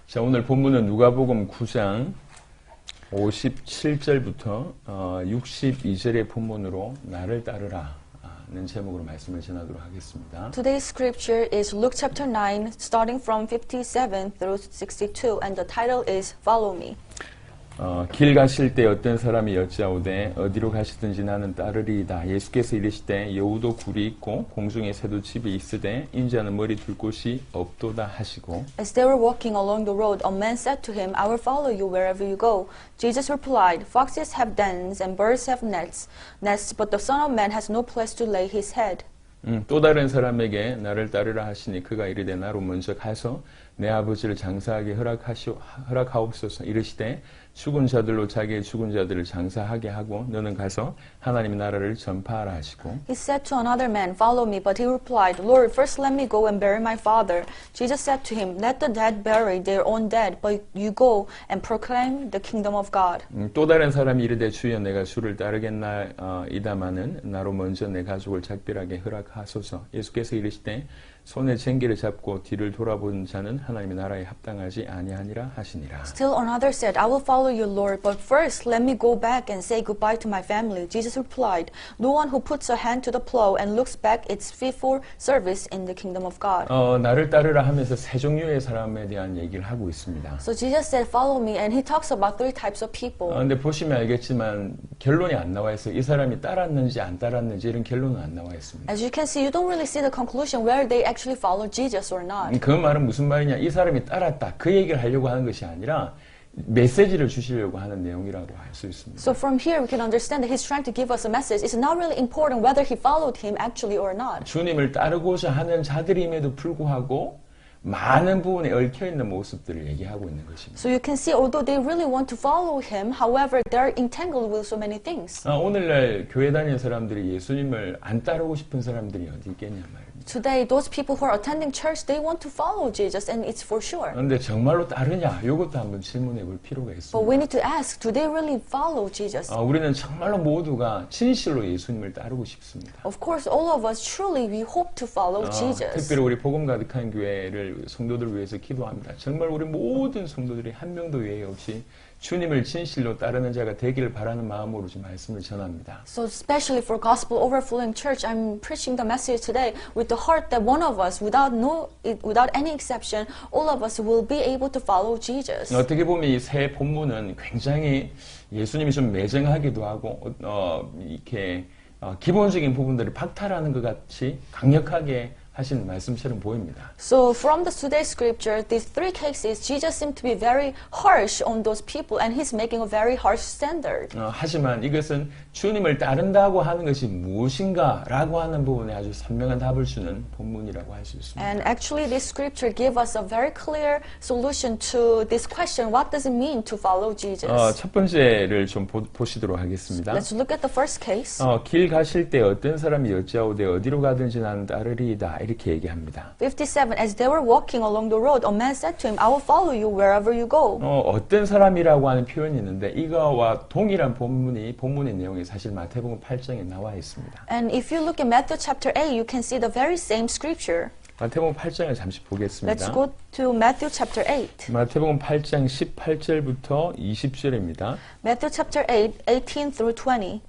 자, 오늘 본문은 누가복음 9장 57절부터 62절의 본문으로 나를 따르라는 제목으로 말씀을 전하도록 하겠습니다. Today's scripture is Luke chapter 9, starting from 57 through 62, and the title is Follow Me. 길 가실 때 어떤 사람이 여짜오되 어디로 가시든지 나는 따르리이다. 예수께서 이르시되 여우도 굴이 있고 공중에 새도 집이 있으되 인자는 머리 둘 곳이 없도다 하시고 As they were walking along the road, a man said to him, I will follow you wherever you go. Jesus replied, Foxes have dens and birds have nests, but the Son of Man has no place to lay his head. 또 다른 사람에게 나를 따르라 하시니 그가 이르되 나로 먼저 가서 내 아버지를 장사하게 허락하옵소서. 이르시되 죽은 자들로 자기의 죽은 자들을 장사하게 하고 너는 가서 하나님의 나라를 전파하라 하시고 He said to another man, Follow me. But he replied, Lord, first let me go and bury my father. Jesus said to him, Let the dead bury their own dead, but you go and proclaim the kingdom of God. 또 다른 사람이 이르되 주여 내가 주를 따르겠나이다마는 나로 먼저 내 가족을 작별하게 허락하소서. 예수께서 이르시되 손에 쟁기를 잡고 뒤를 돌아본 자는 하나님의 나라에 합당하지 아니하니라 하시니라. Still another said, I will follow you, Lord, but first let me go back and say goodbye to my family. Jesus replied, No one who puts a hand to the plow and looks back is fit for service in the kingdom of God. 나를 따르라 하면서 세 종류의 사람에 대한 얘기를 하고 있습니다. So Jesus said, Follow me, and he talks about three types of people. 근데 보시면 알겠지만 결론이 안 나와 있어요. 이 사람이 따랐는지 안 따랐는지 이런 결론은 안 나와 있습니다. As you can see, you don't really see the conclusion where they actually follow Jesus or not. 그 말은 무슨 말이냐? 이 사람이 따랐다. 그 얘기를 하려고 하는 것이 아니라 메시지를 주시려고 하는 내용이라고 할 수 있습니다. So from here we can understand that he's trying to give us a message. It's not really important whether he followed him actually or not. 주님을 따르고자 하는 자들임에도 불구하고 많은 부분에 얽혀있는 모습들을 얘기하고 있는 것입니다. So you can see, although they really want to follow him, however, they're entangled with so many things. 오늘날 교회 다니는 사람들이 예수님을 안 따르고 싶은 사람들이 어디 있겠냐 말입니다. Today, those people who are attending church, they want to follow Jesus, and it's for sure. 그런데 정말로 따르냐? 이것도 한번 질문해 볼 필요가 But 있습니다. we need to ask, do they really follow Jesus? 우리는 정말로 모두가 진실로 예수님을 따르고 싶습니다. Of course, all of us truly, we hope to follow Jesus. 특별히 우리 복음 가득한 교회를 성도들 위해서 기도합니다. 정말 우리 모든 성도들이 한 명도 예외 없이 주님을 진실로 따르는 자가 되기를 바라는 마음으로 좀 말씀을 전합니다. So especially for Gospel Overflowing Church, I'm preaching the message today with the heart that one of us, without any exception, all of us will be able to follow Jesus. 어떻게 보면 이 새 본문은 굉장히 예수님이 좀 매정하기도 하고 이렇게 기본적인 부분들을 박탈하는 것 같이 강력하게 하신 말씀처럼 보입니다. So from the today's scripture, these three cases, Jesus seemed to be very harsh on those people, and he's making a very harsh standard. 하지만 이것은 주님을 따른다고 하는 것이 무엇인가라고 하는 부분에 아주 선명한 답을 주는 본문이라고 할 수 있습니다. And actually, this scripture gives us a very clear solution to this question: What does it mean to follow Jesus? 첫 번째를 좀 보시도록 하겠습니다. Let's look at the first case. 길 가실 때 어떤 사람이 여짜오되 어디로 가든지 나는 따르리이다 이렇게 얘기합니다. 57. As they were walking along the road, a man said to him, I will follow you wherever you go. 어떤 사람이라고 하는 표현이 있는데 이거와 동일한 본문의 내용이 사실 마태복음 8장에 나와 있습니다. And if you look at Matthew chapter 8, you can see the very same scripture. 마태복음 8장을 잠시 보겠습니다. Let's go to Matthew chapter 8. 마태복음 8장 18절부터 20절입니다. Matthew chapter 8, 18 through 20.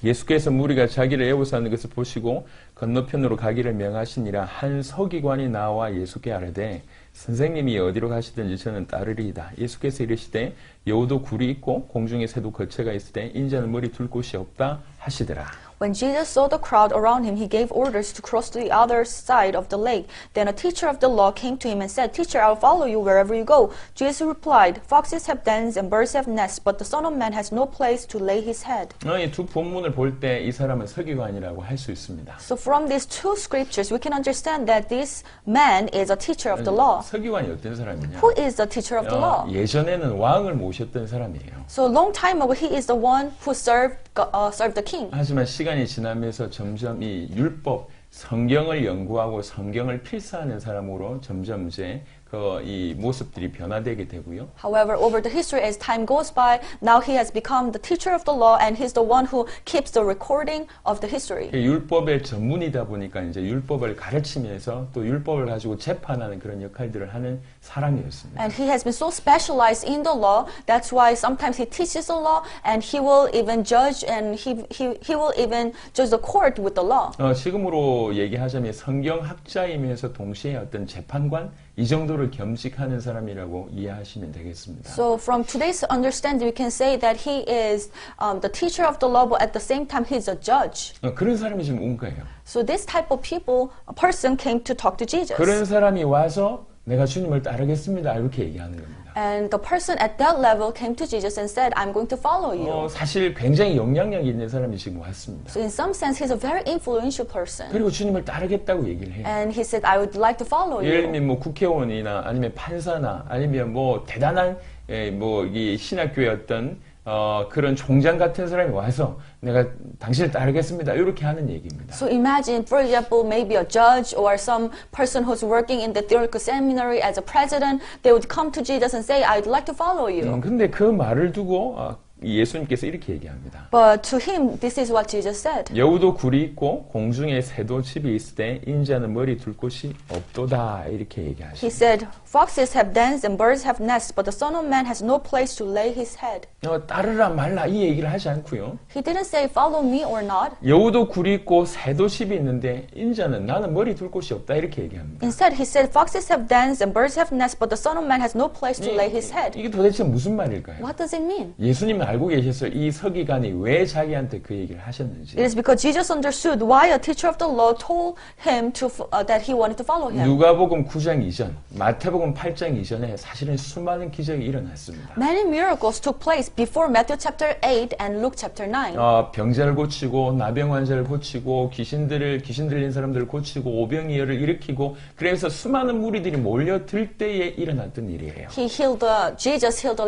예수께서 무리가 자기를 애워싸는 것을 보시고 건너편으로 가기를 명하시니라. 한 서기관이 나와 예수께 아뢰되 선생님이 어디로 가시든지 저는 따르리이다. 예수께서 이르시되 여우도 굴이 있고 공중에 새도 거처가 있으되 인자는 머리 둘 곳이 없다 하시더라. When Jesus saw the crowd around him, he gave orders to cross to the other side of the lake. Then a teacher of the law came to him and said, Teacher, I will follow you wherever you go. Jesus replied, Foxes have dens and birds have nests, but the Son of Man has no place to lay his head. 이 두 본문을 볼 때 이 사람은 서기관이라고 할 수 있습니다. So from these two scriptures, we can understand that this man is a teacher of the law. 서기관이 어떤 사람이냐? Who is the teacher of the law? 예전에는 왕을 모셨던 사람이에요. So long time ago, he is the one who served the king. 하지만 시간이 지나면서 점점 이 율법, 성경을 연구하고 성경을 필사하는 사람으로 점점 이제 이 모습들이 변화되게 되고요. However, over the history, as time goes by, now he has become the teacher of the law, and he's the one who keeps the recording of the history. 율법의 전문이다 보니까 이제 율법을 가르치면서 또 율법을 가지고 재판하는 그런 역할들을 하는 사람이었습니다. And he has been so specialized in the law. That's why sometimes he teaches the law, and he will even judge, and he will even judge the court with the law. 지금으로 얘기하자면 성경학자이면서 동시에 어떤 재판관 이 정도를 겸직하는 사람이라고 이해하시면 되겠습니다. So from today's understanding, we can say that he is the teacher of the law, but at the same time, he's a judge. 그런 사람이 지금 온 거예요. So this type of people, a person came to talk to Jesus. 그런 사람이 와서 내가 주님을 따르겠습니다. 이렇게 얘기하는 겁니다. And the person at that level came to Jesus and said, I'm going to follow you. 사실 굉장히 영향력 있는 사람이 지금 왔습니다. So in some sense, he's a very influential person. 그리고 주님을 따르겠다고 얘기를 해요. And he said, I would like to follow 예를 you. 들면 뭐 국회의원이나 아니면 판사나 아니면 뭐 대단한 이 신학교의 어떤 그런 총장 같은 사람이 와서 내가 당신을 따르겠습니다. 이렇게 하는 얘기입니다. So imagine, for example, maybe a judge or some person who's working in the theological seminary as a president, they would come to Jesus and say, I'd like to follow you. 근데 그 말을 두고 예수님께서 이렇게 얘기합니다. But to him, this is what Jesus said. 여우도 굴이 있고 공중에 새도 집이 있을 때 인자는 머리 둘 곳이 없도다 이렇게 He 얘기하십니다. said, foxes have dens and birds have nests, but the Son of Man has no place to lay his head. 따르라 말라 이 얘기를 하지 않고요. He didn't say, follow me or not. 여우도 굴이 있고 새도 집이 있는데 인자는 나는 머리 둘 곳이 없다 이렇게 얘기합니다. Instead, he said, foxes have dens and birds have nests, but the Son of Man has no place to lay his head. 이게 도대체 무슨 말일까요? What does it mean? 예수님은 알고 계셨어요. 이 서기관이 왜 자기한테 그 얘기를 하셨는지. It is because Jesus understood why a teacher of the law told him that he wanted to follow him. 누가복음 9장 이전, 마태복음 8장 이전에 사실은 수많은 기적이 일어났습니다. Many miracles took place before Matthew chapter 8 and Luke chapter 9. 병자를 고치고 나병 환자를 고치고 귀신 들린 사람들을 고치고 오병이어를 일으키고 그래서 수많은 무리들이 몰려들 때에 일어났던 일이에요. Jesus healed the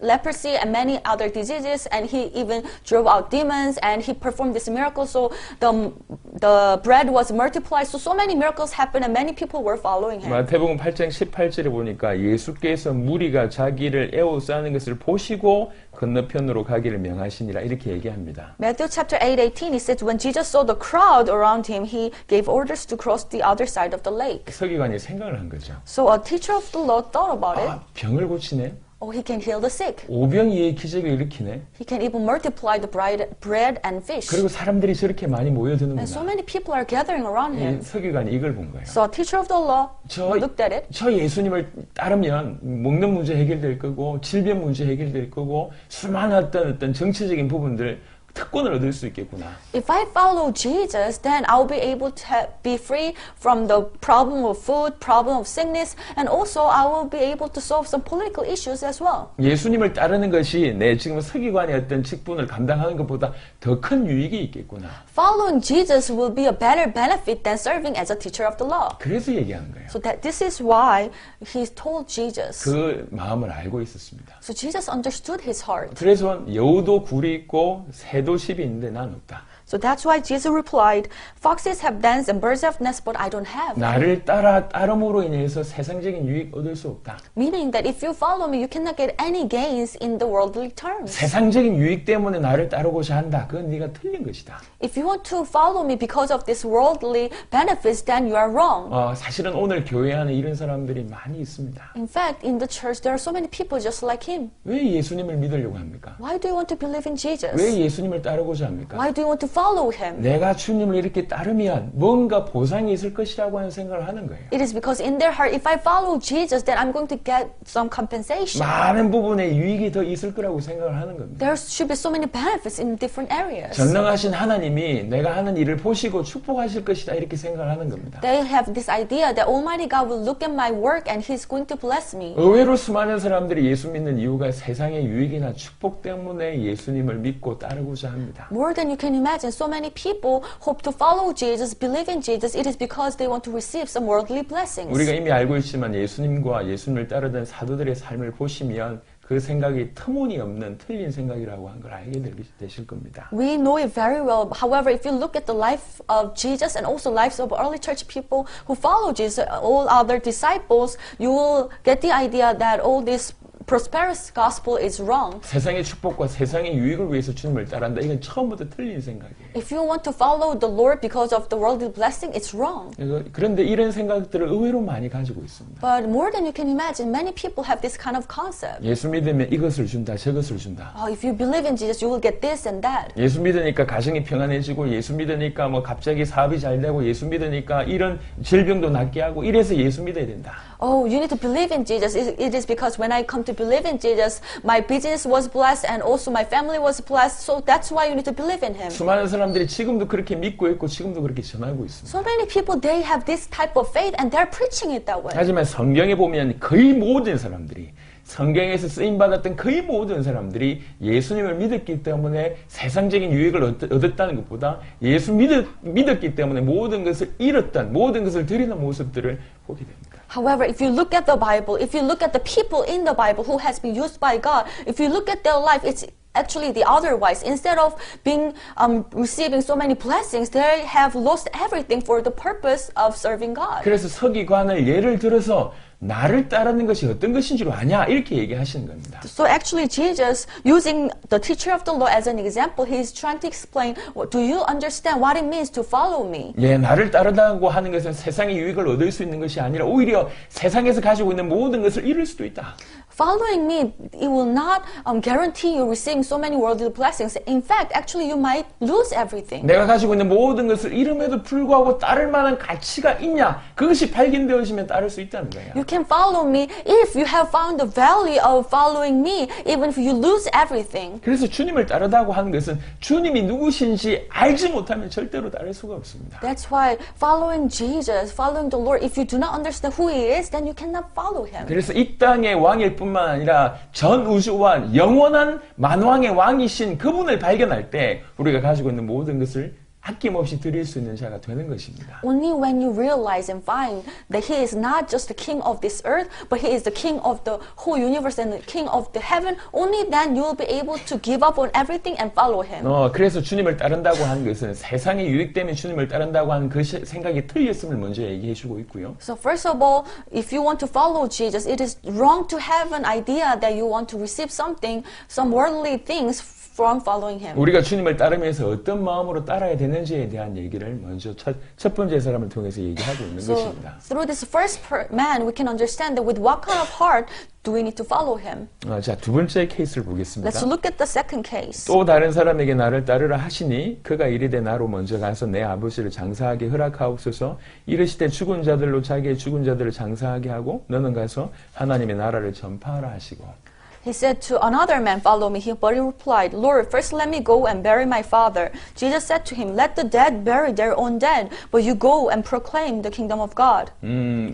leprosy and many other diseases, and he even drove out demons, and he performed this miracle. So the bread was multiplied. So many miracles happened, and many people were following him. 마태복음 8장 18절에 보니까 예수께서 무리가 자기를 에워싸는 것을 보시고 건너편으로 가기를 명하시니라 이렇게 얘기합니다. Matthew chapter 8:18, it says, when Jesus saw the crowd around him, he gave orders to cross the other side of the lake. 서기관이 생각을 한 거죠. So a teacher of the law thought about it. 병을 고치네. Oh, he can heal the sick. 오병이의 기적을 일으키네. He can even multiply the bread and fish. 그리고 사람들이 저렇게 많이 모여드는구나. And so many people are gathering around him. 서기관이 이걸 본 거예요. So a teacher of the law looked at it. 저 예수님을 따르면 먹는 문제 해결될 거고 질병 문제 해결될 거고 수많은 어떤 정치적인 부분들 특권을 얻을 수 있겠구나. If I follow Jesus, then I'll be able to be free from the problem of food, problem of sickness, and also I will be able to solve some political issues as well. 예수님을 따르는 것이 내 지금 서기관의 어떤 직분을 감당하는 것보다 더 큰 유익이 있겠구나. Following Jesus will be a better benefit than serving as a teacher of the law. 그래서 얘기하는 거예요. So that this is why he told Jesus. 그 마음을 알고 있었습니다. So Jesus understood his heart. 그래서 여우도 굴이 있고 새도 집이 있는데 난 없다. So that's why Jesus replied, foxes have dens and birds have nests, but I don't have. 나를 따름으로 인해서 세상적인 유익 얻을 수 없다. Meaning that if you follow me, you cannot get any gains in the worldly terms. 세상적인 유익 때문에 나를 따르고자 한다. 그건 네가 틀린 것이다. If you want to follow me because of this worldly benefits, then you are wrong. 사실은 오늘 교회 안에 이런 사람들이 많이 있습니다. In fact, in the church, there are so many people just like him. 왜 예수님을 믿으려고 합니까? Why do you want to believe in Jesus? 왜 예수님을 따르고자 합니까? Why do you want to follow him? 내가 주님을 이렇게 따르면 뭔가 보상이 있을 것이라고 하는 생각을 하는 거예요. It is because in their heart, if I follow Jesus, then I'm going to get some compensation. 많은 부분에 유익이 더 있을 거라고 생각을 하는 겁니다. There should be so many benefits in different areas. 전능하신 하나님이 내가 하는 일을 보시고 축복하실 것이다 이렇게 생각을 하는 겁니다. They have this idea that Almighty God will look at my work and He's going to bless me. 의외로 수많은 사람들이 예수 믿는 이유가 세상의 유익이나 축복 때문에 예수님을 믿고 따르고자 합니다. More than you can imagine, so many people hope to follow Jesus, believe in Jesus. It is because they want to receive some worldly blessings. 우리가 이미 알고 있지만 예수님과 예수님을 따르던 사도들의 삶을 보시면 그 생각이 터무니없는 틀린 생각이라고 한 걸 알게 되실 겁니다. We know it very well. However, if you look at the life of Jesus and also lives of early church people who follow Jesus, all other disciples, you will get the idea that all these prosperous gospel is wrong. 세상의 축복과 세상의 유익을 위해서 주님을 따른다. 이건 처음부터 틀린 생각이에요. If you want to follow the Lord because of the worldly blessing, it's wrong. 그런데 이런 생각들을 의외로 많이 가지고 있습니다. But more than you can imagine, many people have this kind of concept. 예수 믿으면 이것을 준다, 저것을 준다. Oh, if you believe in Jesus, you will get this and that. 예수 믿으니까 가정이 평안해지고, 예수 믿으니까 뭐 갑자기 사업이 잘 되고, 예수 믿으니까 이런 질병도 낫게 하고, 이래서 예수 믿어야 된다. Oh, you need to believe in Jesus. It is because when I come to believe in Jesus, my business was blessed and also my family was blessed. So that's why you need to believe in Him. 수많은 사람들이 지금도 그렇게 믿고 있고, 지금도 그렇게 전하고 있습니다. So many people, they have this type of faith and they're preaching it that way. 하지만 성경에 보면 거의 모든 사람들이, 성경에서 쓰임받았던 거의 모든 사람들이 예수님을 믿었기 때문에 세상적인 유익을 얻었다는 것보다 예수 믿었기 때문에 모든 것을 잃었던, 모든 것을 드리는 모습들을 보게 됩니다. However, if you look at the Bible, if you look at the people in the Bible who has been used by God, if you look at their life, it's actually the otherwise. Instead of being receiving so many blessings, they have lost everything for the purpose of serving God. 그래서 서기관을 예를 들어서 나를 따르는 것이 어떤 것인지로 아냐 이렇게 얘기하시는 겁니다. So actually Jesus, using the teacher of the law as an example, he's trying to explain, do you understand what it means to follow me? 예, 나를 따르다고 하는 것은 세상의 유익을 얻을 수 있는 것이 아니라 오히려 세상에서 가지고 있는 모든 것을 잃을 수도 있다. Following me, it will not guarantee you receiving so many worldly blessings. In fact, actually you might lose everything. 내가 가지고 있는 모든 것을 잃음에도 불구하고 따를 만한 가치가 있냐? 그것이 발견되어지면 따를 수 있다는 거야. You can follow me if you have found the value of following me, even if you lose everything. 그래서 주님을 따르다고 하는 것은 주님이 누구신지 알지 못하면 절대로 따를 수가 없습니다. That's why following Jesus, following the Lord, if you do not understand who He is, then you cannot follow Him. 그래서 이 땅의 왕일 뿐만 아니라 전 우주와 영원한 만왕의 왕이신 그분을 발견할 때 우리가 가지고 있는 모든 것을 아낌없이 드릴 수 있는 자가 되는 것입니다. Only when you realize and find that He is not just the King of this earth, but He is the King of the whole universe and the King of the heaven, only then you will be able to give up on everything and follow Him. 그래서 주님을 따른다고 하는 것은 세상의 유익 때문에 주님을 따른다고 하는 그 생각이 틀렸음을 먼저 얘기해 주고 있고요. So first of all, if you want to follow Jesus, it is wrong to have an idea that you want to receive something, some worldly things from following Him. 우리가 주님을 따르면서 어떤 마음으로 따라야 되는지에 대한 얘기를 먼저 첫 번째 사람을 통해서 얘기하고 있는 So 것입니다. through this first man, we can understand that with what kind of heart do we need to follow Him. 자, 두 번째 케이스를 보겠습니다. Let's look at the second case. 또 다른 사람에게 나를 따르라 하시니 그가 이르되 나로 먼저 가서 내 아버지를 장사하게 허락하옵소서. 이르시되 죽은 자들로 자기의 죽은 자들을 장사하게 하고 너는 가서 하나님의 나라를 전파하라 하시고. He said to another man, follow me. But he replied, Lord, first let me go and bury my father. Jesus said to him, let the dead bury their own dead, but you go and proclaim the kingdom of God.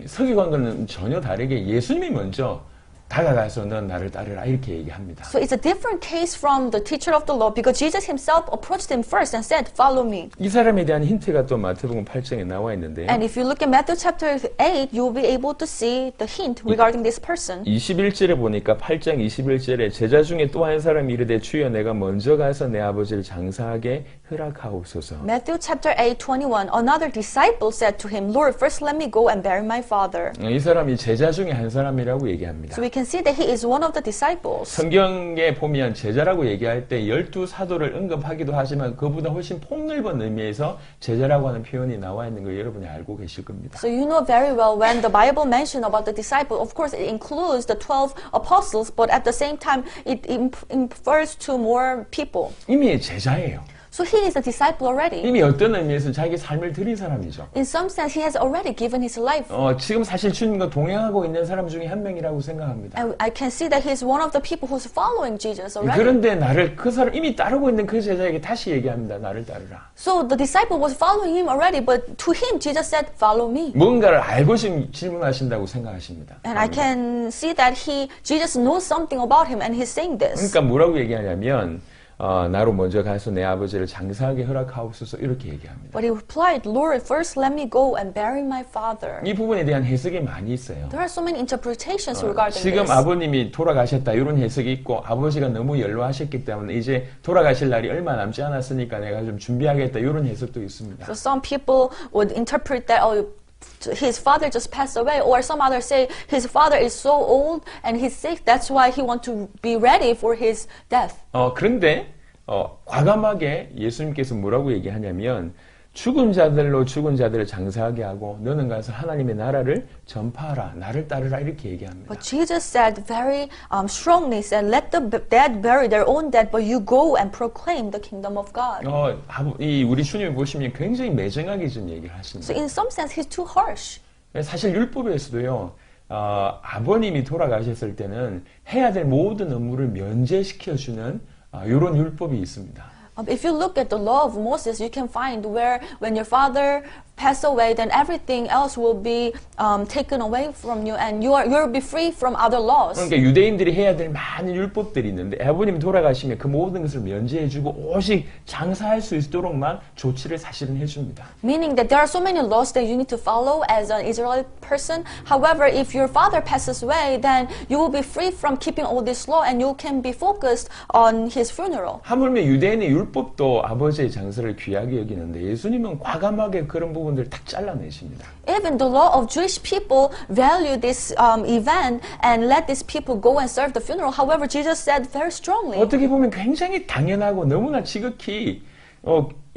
서기관과는 전혀 다르게 예수님이 먼저 다가가서 넌 나를 따르라 이렇게 얘기합니다. So it's a different case from the teacher of the law because Jesus himself approached him first and said, follow me. 이 사람에 대한 힌트가 또 마태복음 8장에 나와 있는데요. And if you look at Matthew chapter 8, you'll be able to see the hint regarding this person. 21절에 보니까 8장 21절에 제자 중에 또 한 사람이 이르되 주여 내가 먼저 가서 내 아버지를 장사하게 허락하옵소서. Matthew chapter 8, 21, another disciple said to him, Lord, first let me go and bury my father. 이 사람이 제자 중에 한 사람이라고 얘기합니다. So we can see that he is one of the disciples. 성경에 보면 제자라고 얘기할 때 12사도를 언급하기도 하지만 그보다 훨씬 폭넓은 의미에서 제자라고 하는 표현이 나와 있는 걸 여러분이 알고 계실 겁니다. So you know very well when the Bible mentions about the disciple, of course it includes the 12 apostles, but at the same time it refers to more people. 이미 제자예요. So he is a disciple already. 이미 어떤 의미에서 자기 삶을 드린 사람이죠. In some sense, he has already given his life. 지금 사실 주님과 동행하고 있는 사람 중에 한 명이라고 생각합니다. And I can see that he is one of the people who's following Jesus already. 그런데 나를 그 사람 이미 따르고 있는 그 제자에게 다시 얘기합니다. 나를 따르라. So the disciple was following him already, but to him Jesus said, "Follow me." 뭔가를 알고 지금 질문하신다고 생각하십니다. And I can see that Jesus knows something about him, and he's saying this. 그러니까 뭐라고 얘기하냐면 나로 먼저 가서 내 아버지를 장사하게 허락하옵소서 이렇게 얘기합니다. But he replied, Lord, first let me go and bury my father. 이 부분에 대한 해석이 많이 있어요. There are so many interpretations regarding 지금 this. 아버님이 돌아가셨다 이런 해석이 있고 아버지가 너무 연로하셨기 때문에 이제 돌아가실 날이 얼마 남지 않았으니까 내가 좀 준비하겠다 이런 해석도 있습니다. So some people would interpret that, his father just passed away, or some others say his father is so old and he's sick. That's why he wants to be ready for his death. 그런데 과감하게 예수님께서 뭐라고 얘기하냐면 죽은 자들로 죽은 자들을 장사하게 하고 너는 가서 하나님의 나라를 전파하라. 나를 따르라. 이렇게 얘기합니다. But Jesus said very strongly, said, let the dead bury their own dead, but you go and proclaim the kingdom of God. 우리 주님이 보시면 굉장히 매정하게 좀 얘기를 하십니다. So in some sense, he's too harsh. 사실 율법에서도요. 아버님이 돌아가셨을 때는 해야 될 모든 업무를 면제시켜주는 이런 율법이 있습니다. If you look at the law of Moses, you can find where when your father passed away, then everything else will be taken away from you, and you'll be free from other laws. 그러니까 유대인들이 해야 될 많은 율법들이 있는데 아버님 돌아가시면 그 모든 것을 면제해주고 오직 장사할 수 있도록만 조치를 사실은 해줍니다. Meaning that there are so many laws that you need to follow as an Israeli person. However, if your father passes away, then you will be free from keeping all this law, and you can be focused on his funeral. 하물며 유대인의 율법도 아버지의 장사를 귀하게 여기는데 예수님은 과감하게 그런 부분들을 딱 잘라내십니다. Even the law of Jewish people value this event and let these people go and serve the funeral. However, Jesus said very strongly. 어떻게 보면 굉장히 당연하고 너무나 지극히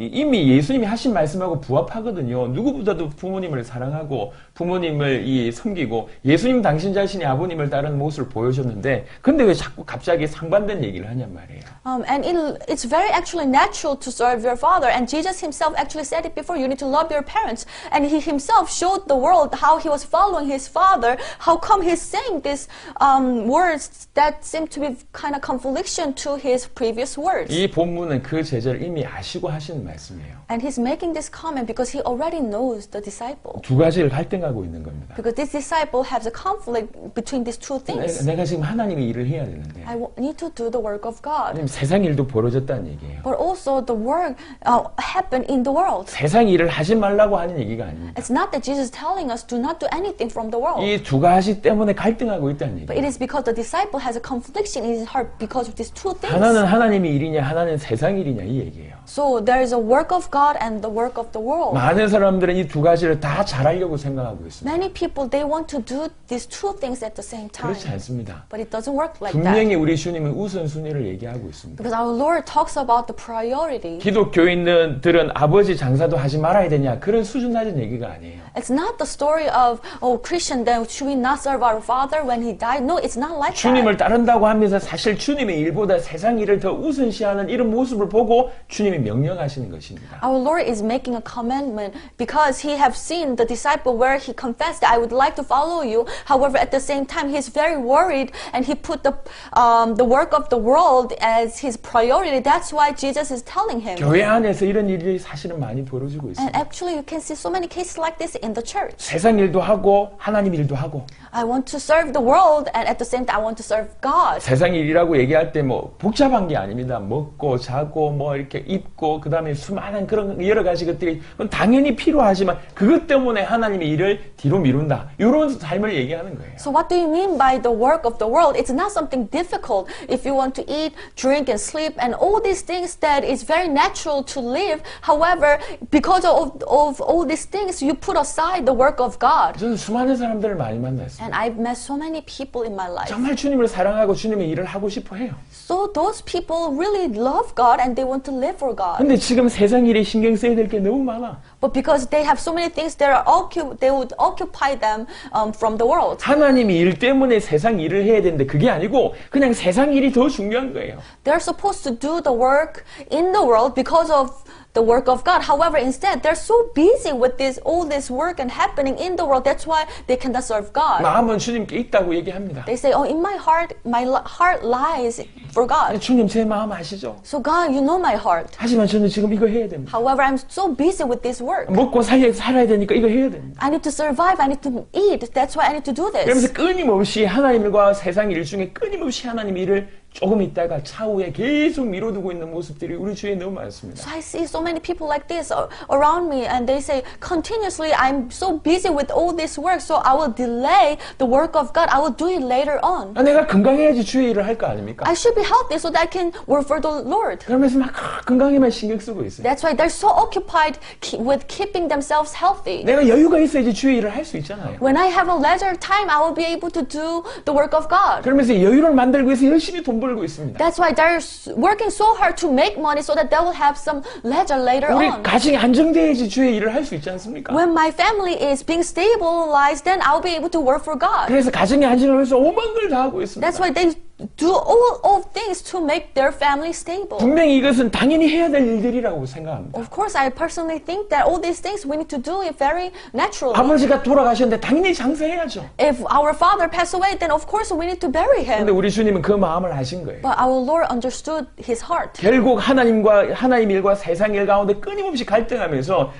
이미 예수님이 하신 말씀하고 부합하거든요. 누구보다도 부모님을 사랑하고 부모님을 섬기고 예수님 당신 자신이 아버님을 따르는 모습을 보여줬는데 근데 왜 자꾸 갑자기 상반된 얘기를 하냔 말이에요. And it's very actually natural to serve your father. And Jesus himself actually said it before. You need to love your parents. And he himself showed the world how he was following his father. How come he's saying these words that seem to be kind of confliction to his previous words? 이 본문은 그 제자를 이미 아시고 하시는 말씀이에요. And he's making this comment because he already knows the disciple. 두 가지를 갈등하고 있는 겁니다. Because this disciple has a conflict between these two things. 내가 지금 하나님의 일을 해야 되는데 I need to do the work of God. 세상 일도 벌어졌다는 얘기예요. But also the work happened in the world. 세상 일을 하지 말라고 하는 얘기가 아닙니다. It's not that Jesus is telling us do not do anything from the world. 이 두 가지 때문에 갈등하고 있다는 But it 얘기예요. is because the disciple has a confliction in his heart because of these two things. 하나는 하나님의 일이냐 하나는 세상 일이냐 이 얘기예요. So there is a work of God and the work of the world. 많은 사람들은 이 두 가지를 다 잘하려고 생각하고 있습니다. Many people, they want to do these two things at the same time. 그렇지 않습니다. But it doesn't work like 분명히 that. 우리 주님은 우선순위를 얘기하고 있습니다. Because our Lord talks about the priority. 기독교인들은 아버지 장사도 하지 말아야 되냐 그런 수준 낮은 얘기가 아니에요. It's not the story of, Christian, then should we not serve our father when he died? No, it's not like that. 주님을 따른다고 하면서 사실 주님의 일보다 세상 일을 더 우선시하는 이런 모습을 보고 주님이 명령하시는 것입니다. Our Lord is making a commandment because he have seen the disciple where he confessed, I would like to follow you. However, at the same time, he's very worried and he put the work of the world as his priority. That's why Jesus is telling him. 교회 안에서 이런 일이 사실은 많이 벌어지고 And 있습니다. actually, you can see so many cases like this in the church. 세상 일도 하고 하나님 일도 하고 I want to serve the world and at the same time, I want to serve God. 세상 일이라고 얘기할 때 뭐 복잡한 게 아닙니다. 먹고 자고 뭐 이렇게 입고 그다음에 수많은 그런 여러 가지 것들이 당연히 필요하지만 그것 때문에 하나님의 일을 뒤로 미룬다. 이런 삶을 얘기하는 거예요. So what do you mean by the work of the world? It's not something difficult. If you want to eat, drink, and sleep, and all these things that is very natural to live. However, because of all these things, you put aside the work of God. 저는 수많은 사람들을 많이 만났어요. And I've met so many people in my life. 정말 주님을 사랑하고 주님의 일을 하고 싶어 해요. So those people really love God and they want to live for God. 근데 지금 세상 일에 신경 써야 될 게 너무 많아. But because they have so many things that they would occupy them from the world. 하나님이 일 때문에 세상 일을 해야 되는데 그게 아니고 그냥 세상 일이 더 중요한 거예요. They're supposed to do the work in the world because of the work of God. However, instead, they're so busy with all this work and happening in the world. That's why they cannot serve God. 마음은 주님께 있다고 얘기합니다. They say, in my heart lies for God. 주님 제 마음 아시죠? So God, you know my heart. 하지만 저는 지금 이거 해야 됩니다. However, I'm so busy with this work. 먹고 살아야 되니까 이거 해야 됩니다. I need to survive. I need to eat. That's why I need to do this. 그러면서 끊임없이 하나님과 세상 일 중에 끊임없이 하나님 일을 조금 있다가 차후에 계속 미뤄두고 있는 모습들이 우리 주위에 너무 많습니다. So I see so many people like this around me, and they say continuously, I'm so busy with all this work, so I will delay the work of God. I will do it later on. 내가 건강해야지 주의 일을 할 거 아닙니까? I should be healthy so that I can work for the Lord. 그러면서 막 건강에만 신경 쓰고 있어요. That's why they're so occupied with keeping themselves healthy. 내가 여유가 있어야지 주의 일을 할 수 있잖아요. When I have a leisure time, I will be able to do the work of God. 그러면서 여유를 만들기 위해서 열심히 돈 벌고 있습니다. That's why they're working so hard to make money so that they will have some leisure later 우리 on. 가정이 안정돼야지 주의 일을 할 수 있지 않습니까? When my family is being stabilized, then I'll be able to work for God. 그래서 가정의 안정을 위해서 오만 걸 다 하고 있습니다. That's why they do all things to make their family stable. 분명히 이것은 당연히 해야 될 일들이라고 생각합니다. Of course, I personally think that all these things we need to do it very naturally. 아버지가 돌아가셨는데 당연히 장사해야죠. If our father passed away, then of course we need to bury 근데 him. 우리 주님은 그 마음을 아신 거예요. But our Lord understood his heart. 결국 하나님 일과 세상 일 가운데 끊임없이 갈등하면서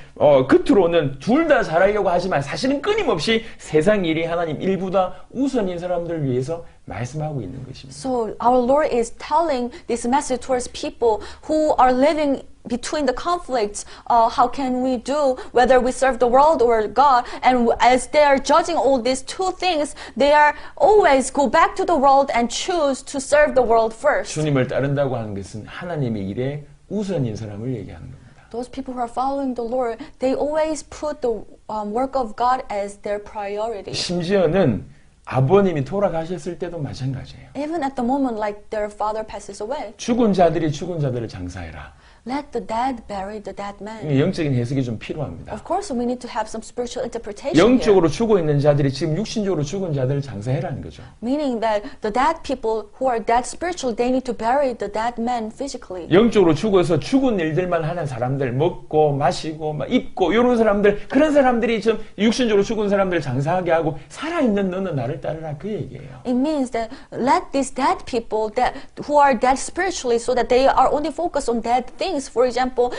겉으로는 둘 다 잘하려고 하지만 사실은 끊임없이 세상 일이 하나님 일보다 우선인 사람들을 위해서 말씀하고 있는 것입니다. So our Lord is telling this message towards people who are living between the conflicts. How can we do whether we serve the world or God? And as they are judging all these two things, they are always go back to the world and choose to serve the world first. 주님을 따른다고 하는 것은 하나님의 일에 우선인 사람을 얘기하는 겁니다. Those people who are following the Lord, they always put the work of God as their priority. 심지어는 아버님이 돌아가셨을 때도 마찬가지예요. Even at the moment like their father passes away. 죽은 자들이 죽은 자들을 장사해라. Let the dead bury the dead man. 영적인 해석이 좀 필요합니다. Of course, we need to have some spiritual interpretation here. 영적으로 죽어 있는 자들이 지금 육신적으로 죽은 자들을 장사해라는 거죠. Meaning that the dead people who are dead spiritually, they need to bury the dead men physically. 영적으로 죽어서 죽은 일들만 하는 사람들, 먹고 마시고 막 입고 이런 사람들, 그런 사람들이 좀 육신적으로 죽은 사람들 장사하게 하고 살아있는 너는 나를 따르라 그 얘기예요. It means that let these dead people that who are dead spiritually, so that they are only focused on dead things. For example,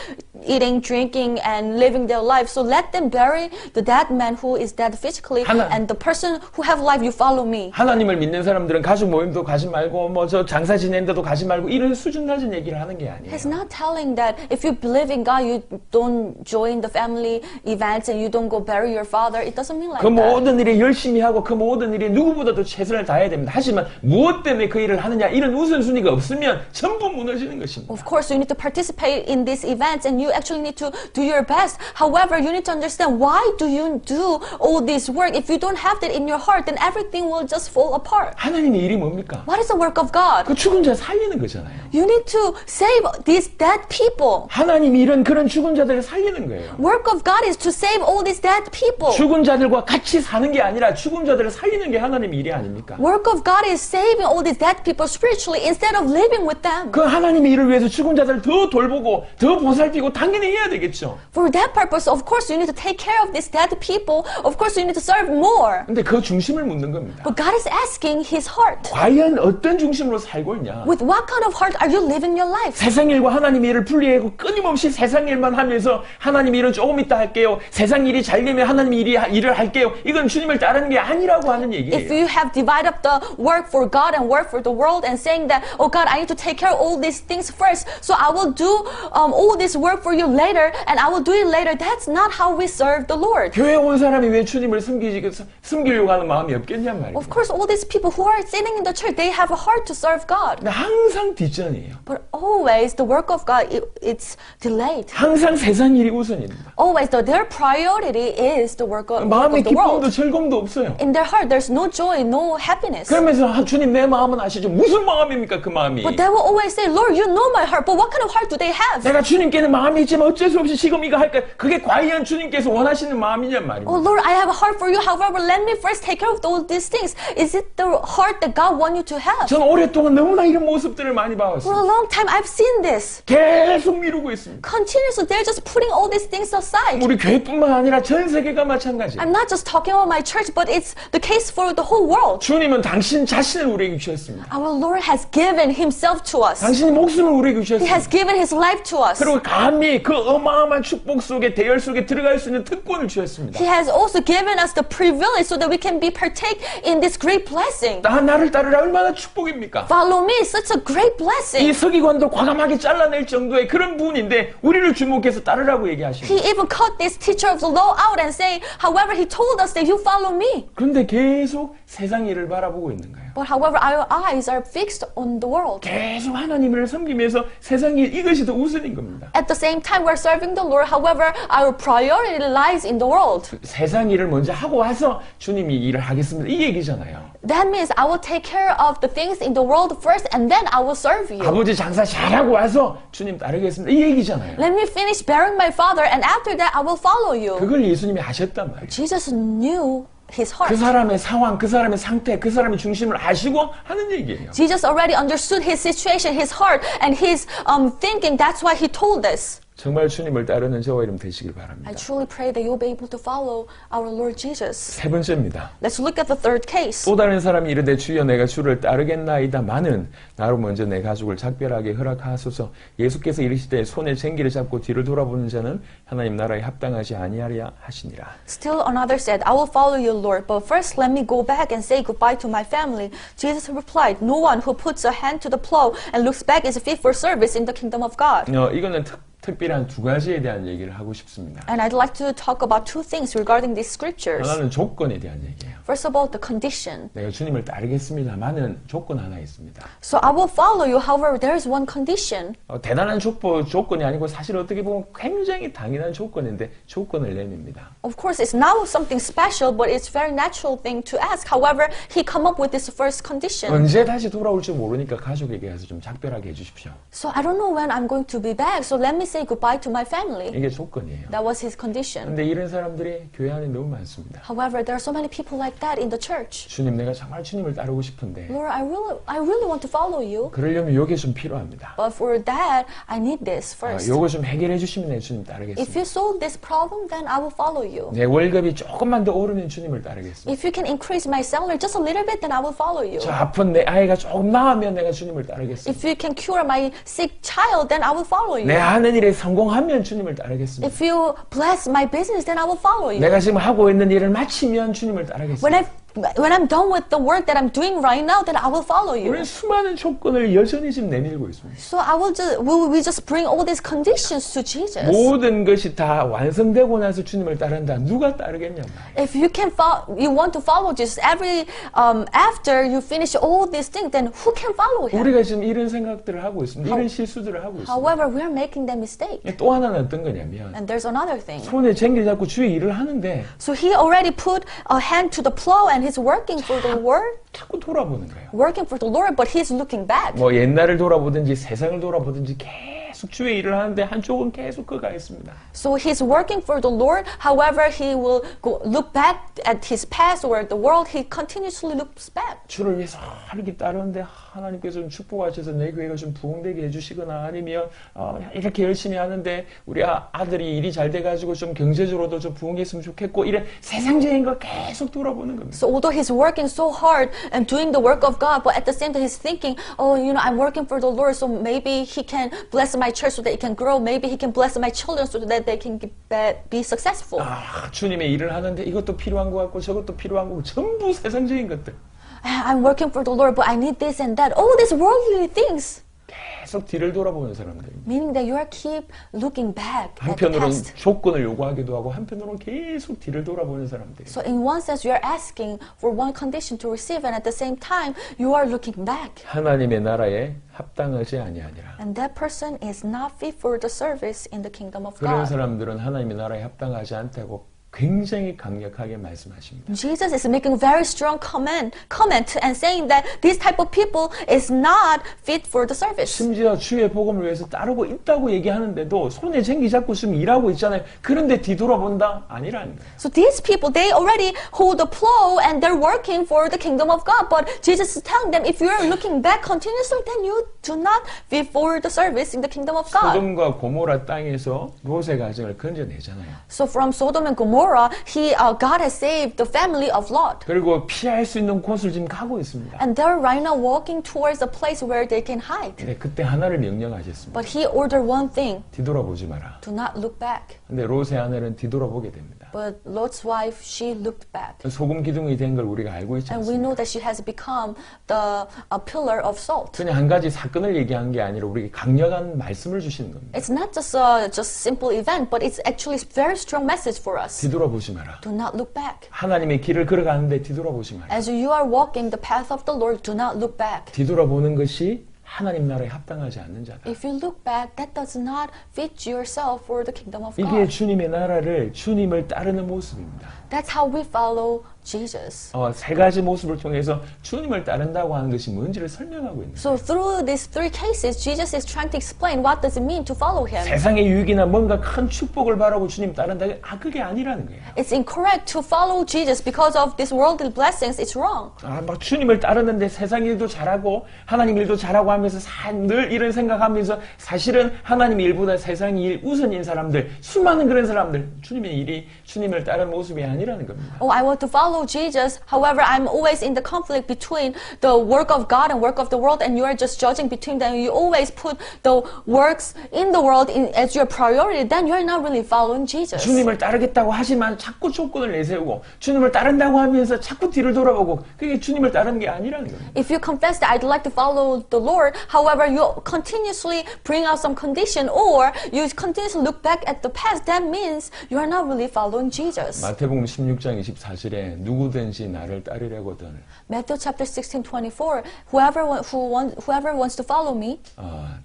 eating, drinking, and living their life. So let them bury the dead man who is dead physically, and the person who have life, you follow me. 하나님을 믿는 사람들은 가족 모임도 가지 말고 뭐 저 장사 지낸데도 가지 말고 이런 수준 낮은 얘기를 하는 게 아니에요. He's not telling that if you believe in God, you don't join the family events and you don't go bury your father. It doesn't mean like 그 that. 모든 일에 열심히 하고 그 모든 일에 누구보다도 최선을 다해야 됩니다. 하지만 무엇 때문에 그 일을 하느냐 이런 우선순위가 없으면 전부 무너지는 것입니다. Of course, you need to participate in these events and you actually need to do your best. However, you need to understand why do you do all this work? If you don't have that in your heart, then everything will just fall apart. 하나님의 일이 뭡니까? What is the work of God? 그 죽은 자 살리는 거잖아요. You need to save these dead people. 하나님이 이런 그런 죽은 자들을 살리는 거예요. Work of God is to save all these dead people. 죽은 자들과 같이 사는 게 아니라 죽은 자들을 살리는 게 하나님의 일이 아닙니까? Work of God is saving all these dead people spiritually instead of living with them. 그 하나님의 일을 위해서 죽은 자들을 더 돌보고 더 보살피고 당연히 해야 되겠죠. For that purpose, of course, you need to take care of these dead people. Of course, you need to serve more. 근데 그 중심을 묻는 겁니다. But God is asking his heart. 과연 어떤 중심으로 살고 있냐? With what kind of heart are you living your life? 세상 일과 하나님의 일을 분리하고 끊임없이 세상 일만 하면서 하나님의 일은 조금 이따 할게요. 세상 일이 잘 되면 하나님의 일을 할게요. 이건 주님을 따르는 게 아니라고 하는 If 얘기예요. you have divided up the work for God and work for the world and saying that, oh God, I need to take care of all these things first, so I will do all this work for you later and I will do it later. That's not how we serve the Lord. 교회 온 사람이 왜 주님을 섬기려고 하는 마음이 없겠냔 말이에요. Of course, all these people who are sitting in the church, they have a heart to serve God. 근데 항상 뒷전이에요. But always the work of God, it's delayed. 항상 세상 일이 우선입니다. Always their priority is the work of 마음의 the world. 기쁨도 즐거움도 없어요. In their heart, there's no joy, no happiness. 그러면서 주님 내 마음은 아시죠? 무슨 마음입니까 그 마음이? But they will always say, Lord, you know my heart. But what kind of heart do they have? 내가 주님께는 마음이 있지만 어쩔 수 없이 지금 이거 할까? 그게 과연 주님께서 원하시는 마음이냔 말입니다. Oh Lord, I have a heart for you. However, let me first take care of all these things. Is it the heart that God wants you to have? 저는 오랫동안 너무나 이런 모습들을 많이 For 봐왔어요. a long time, I've seen this. 계속 미루고 있습니다. Continuously, they're just putting all these things aside. 우리 교회뿐만 아니라 전 세계가 마찬가지예요. I'm not just talking about my church, but it's the case for the whole world. 주님은 당신 자신을 우리에게 주셨습니다. Our Lord has given Himself to us. 당신이 목숨을 우리에게 He has 주셨습니다. given His life to us. 그리고 감히 그 어마어마한 축복 속에 대열 속에 들어갈 수 있는 특권을 주셨습니다. He has also given us the privilege so that we can be partake in this great blessing. 나를 따르라 얼마나 축복입니까? Follow me, such a great 이 blessing. 서기관도 과감하게 잘라낼 정도의 그런 분인데 우리를 주목해서 따르라고 He 얘기하십니다. even cut this teacher of the law out and say, however, he told us that you follow me. 그런데 계속 세상 일을 바라보고 있는 거예요. But however, our eyes are fixed on the world. 계속 하나님을 섬기면서 세상 일 이것이 더 우선인 겁니다. At the same time, we're serving the Lord. However, our priority lies in the world. 세상 일을 먼저 하고 와서 주님이 일을 하겠습니다. 이 얘기잖아요. That means I will take care of the things in the world first and then I will serve you. 아버지 장사 잘하고 와서 주님 따르겠습니다. 이 얘기잖아요. Let me finish bearing my father and after that I will follow you. 그걸 예수님이 하셨단 말이에요. Jesus knew his heart. 그 사람의 상황, 그 사람의 상태, 그 사람의 중심을 아시고 하는 얘기예요. Jesus already understood his situation, his heart, and his thinking. That's why he told us. 정말 주님을 따르는 저와 이름 되시길 바랍니다. I truly pray that you'll be able to follow our Lord Jesus. 세 번째입니다. Let's look at the third case. 또 다른 사람이 이르되 주여 내가 주를 따르겠나이다마는 나로 먼저 내 가족을 작별하게 허락하소서. 예수께서 이르시되 손에 쟁기를 잡고 뒤를 돌아보는 자는 하나님 나라에 합당하지 아니하리라 하시니라. Still another said, I will follow you, Lord, but first let me go back and say goodbye to my family. Jesus replied, no one who puts a hand to the plow and looks back is fit for service in the kingdom of God. 이거는 특별한 두 가지에 대한 얘기를 하고 싶습니다. And I'd like to talk about two things regarding these scriptures. 하나는 조건에 대한 얘기예요. First of all, the condition. 내가 주님을 따르겠습니다마는 조건 하나 있습니다. So I will follow you, however, there is one condition. 대단한 조건이 아니고 사실 어떻게 보면 굉장히 당연한 조건인데 조건을 내밉니다. Of course, it's not something special, but it's a very natural thing to ask. However, he come up with this first condition. 언제 다시 돌아올지 모르니까 가족에게 가서 좀 작별하게 해주십시오. So I don't know when I'm going to be back, so let me say goodbye to my family. 이게 조건이에요. That was his condition. 근데 이런 사람들이 교회 안에 너무 많습니다. However, there are so many people like that in the church. 주님, 내가 정말 주님을 따르고 싶은데 Lord, I really want to follow you, 그러려면 이게 좀 필요합니다. but for that, I need this first. 요거 좀 해결해 주시면 내 주님 If 따르겠습니다. you solve this problem, then I will follow you. 내 월급이 조금만 더 오르면 주님을 따르겠습니다. If you can increase my salary just a little bit, then I will follow you. 저 아픈 내 아이가 조금 나으면 내가 주님을 따르겠습니다. If you can cure my sick child, then I will follow you. 내 하는 일에 성공하면 주님을 따르겠습니다. If you bless my business, then I will follow you. 내가 지금 하고 있는 일을 마치면 주님을 따르겠습니다. When I'm done with the work that I'm doing right now, then I will follow you. 우리는 수많은 조건을 여전히 지금 내밀고 있습니다. So will we just bring all these conditions to Jesus? 모든 것이 다 완성되고 나서 주님을 따른다. 누가 따르겠냐 말이에요. If you want to follow Jesus after you finish all these things, then who can follow him? 우리가 지금 이런 생각들을 하고 있습니다. 이런 실수들을 하고 있습니다. However, we are making that mistake. 또 하나는 어떤 거냐면 And there's another thing. 손에 쟁기 잡고 주의 일을 하는데 So he already put a hand to the plow and he's working for the Lord, 자꾸 돌아보는 거예요. working for the Lord, but he's looking back. 뭐 옛날을 돌아보든지 세상을 돌아보든지 계속 주의 일을 하는데 한쪽은 계속 그가 있습니다. So he's working for the Lord. However, he will look back at his past or the world. He continuously looks back. 주를 위해서 이렇게 따르는데 하나님께서 좀 축복하셔서 내 교회가 좀 부흥되게 해주시거나 아니면 이렇게 열심히 하는데 우리 아들이 일이 잘 돼가지고 좀 경제적으로도 좀 부흥했으면 좋겠고 이런 세상적인 거 계속 돌아보는 겁니다. So although he's working so hard and doing the work of God, but at the same time he's thinking, oh, I'm working for the Lord, so maybe he can bless my church so that it can grow. Maybe he can bless my children so that they can be successful. 주님의 일을 하는데 이것도 필요한 것 같고 저것도 필요한 거고 전부 세상적인 것들. I'm working for the Lord, but I need this and that. All these worldly things. 계속 뒤를 돌아보는 사람들입니다. Meaning that you are keep looking back at the 한편으로는 past. 조건을 요구하기도 하고 한편으로는 계속 뒤를 돌아보는 사람들. So in one sense, you are asking for one condition to receive, and at the same time, you are looking back. 하나님의 나라에 합당하지 아니하니라. And that person is not fit for the service in the kingdom of 그런 God. 사람들은 하나님의 나라에 합당하지 않다고 굉장히 강력하게 말씀하십니다. Jesus is making very strong comment and saying that this type of people is not fit for the service. 심지어 주의 복음을 위해서 따르고 있다고 얘기하는데도 손에 쟁기 잡고 지금 일하고 있잖아요. 그런데 뒤돌아본다? 아니라는 거예요. So these people, they already hold the plow and they're working for the kingdom of God. But Jesus is telling them, if you're looking back continuously, then you do not fit for the service in the kingdom of God. 소돔과 고모라 땅에서 롯의 가정을 건져내잖아요. So from Sodom and Gomorrah, Gomorrah, God has saved the family of Lot. 그리고 피할 수 있는 곳을 지금 가고 있습니다. And they're right now walking towards a place where they can hide. 근데 그때 하나를 명령하셨습니다. But he ordered one thing, 뒤돌아보지 마라. do not look back. 근데 롯의 아내는 뒤돌아보게 됩니다. But Lot's wife, she looked back. 소금 기둥이 된 걸 우리가 알고 있지 And we know 않습니까? that she has become a pillar of salt. 그냥 한 가지 사건을 얘기한 게 아니라 우리에게 강력한 말씀을 주시는 겁니다. It's not just a simple event, but it's actually a very strong message for us. 뒤돌아보지 마라. Do not look back. 하나님의 길을 걸어가는데 뒤돌아보지 마라. As you are walking the path of the Lord, do not look back. 뒤돌아보는 것이 하나님 나라에 합당하지 않는 자다. If you look back, that does not fit yourself for the kingdom of 이게 God. 주님의 나라를 주님을 따르는 모습입니다. That's how we follow Jesus. 세 가지 모습을 통해서 주님을 따른다고 하는 것이 뭔지를 설명하고 있는 거예요. So through these three cases, Jesus is trying to explain what does it mean to follow him. 세상의 유익이나 뭔가 큰 축복을 바라고 주님 따른다. 그게 아니라는 거예요. It's incorrect to follow Jesus because of these worldly blessings. It's wrong. 막 주님을 따르는데 세상 일도 잘하고 하나님 일도 잘하고 하면서 늘 이런 생각하면서 사실은 하나님 일보다 세상 일 우선인 사람들, 수많은 그런 사람들, 주님의 일이 주님을 따르는 모습이 아니라는 겁니다. Oh, I want to follow Jesus. However, I'm always in the conflict between the work of God and work of the world, and you are just judging between them. You always put the works in the world as your priority. Then you're not really following Jesus. 주님을 따르겠다고 하지만 자꾸 조건을 내세우고 주님을 따른다고 하면서 자꾸 뒤를 돌아보고 그게 주님을 따르는 게 아니라는 겁니다. If you confess that I'd like to follow the Lord, however, you continuously bring out some condition or you continuously look back at the past, that means you are not really following Jesus. 마태복음 16장 24절에 누구든지 나를 따르려거든 Matthew chapter 16:24, whoever wants to follow me,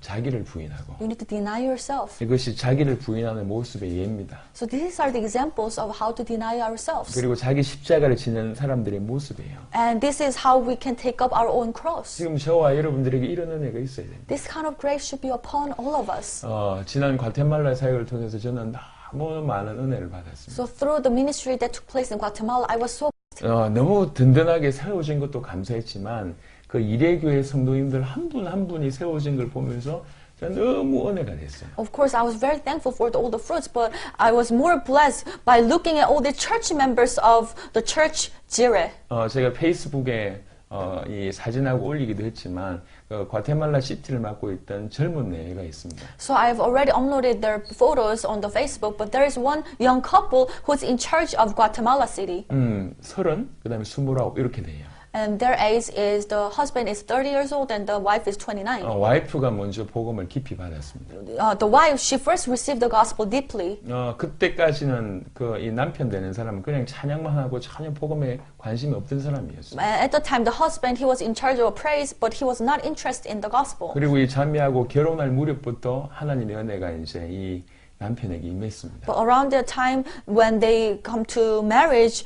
자기를 부인하고 you need to deny yourself. 이것이 자기를 부인하는 모습의 예입니다. So these are the examples of how to deny ourselves. 그리고 자기 십자가를 지는 사람들의 모습이에요. And this is how we can take up our own cross. 지금 저와 여러분들에게 이런 은혜가 있어야 됩니다. This kind of grace should be upon all of us. 지난 과테말라 사역을 통해서 저는 너무 많은 은혜를 받았습니다. So through the ministry that took place in Guatemala, I was so 너무 든든하게 세워진 것도 감사했지만 그 이레교회 성도님들 한 분 한 분이 세워진 걸 보면서 저는 너무 은혜가 됐어요. Of course, I was very thankful for all the fruits, but I was more blessed by looking at all the church members of the church Jireh. 제가 페이스북에 이 사진하고 올리기도 했지만 과테말라 시티를 맡고 있던 젊은 내외가 있습니다. So I've already uploaded their photos on the Facebook, but there is one young couple who's in charge of Guatemala City. 30, 그다음에 29 이렇게 돼요. And their age is, the husband is 30 years old and the wife is 29. 와이프가 먼저 복음을 깊이 받았습니다. The wife, she first received the gospel deeply. 그때까지는 이 남편 되는 사람은 그냥 찬양만 하고 전혀 복음에 관심이 없던 사람이었어요. At the time, the husband, he was in charge of praise, but he was not interested in the gospel. 그리고 이 자매하고 결혼할 무렵부터 하나님의 은혜가 이제 이 남편에게 임했습니다. But around the time when they come to marriage,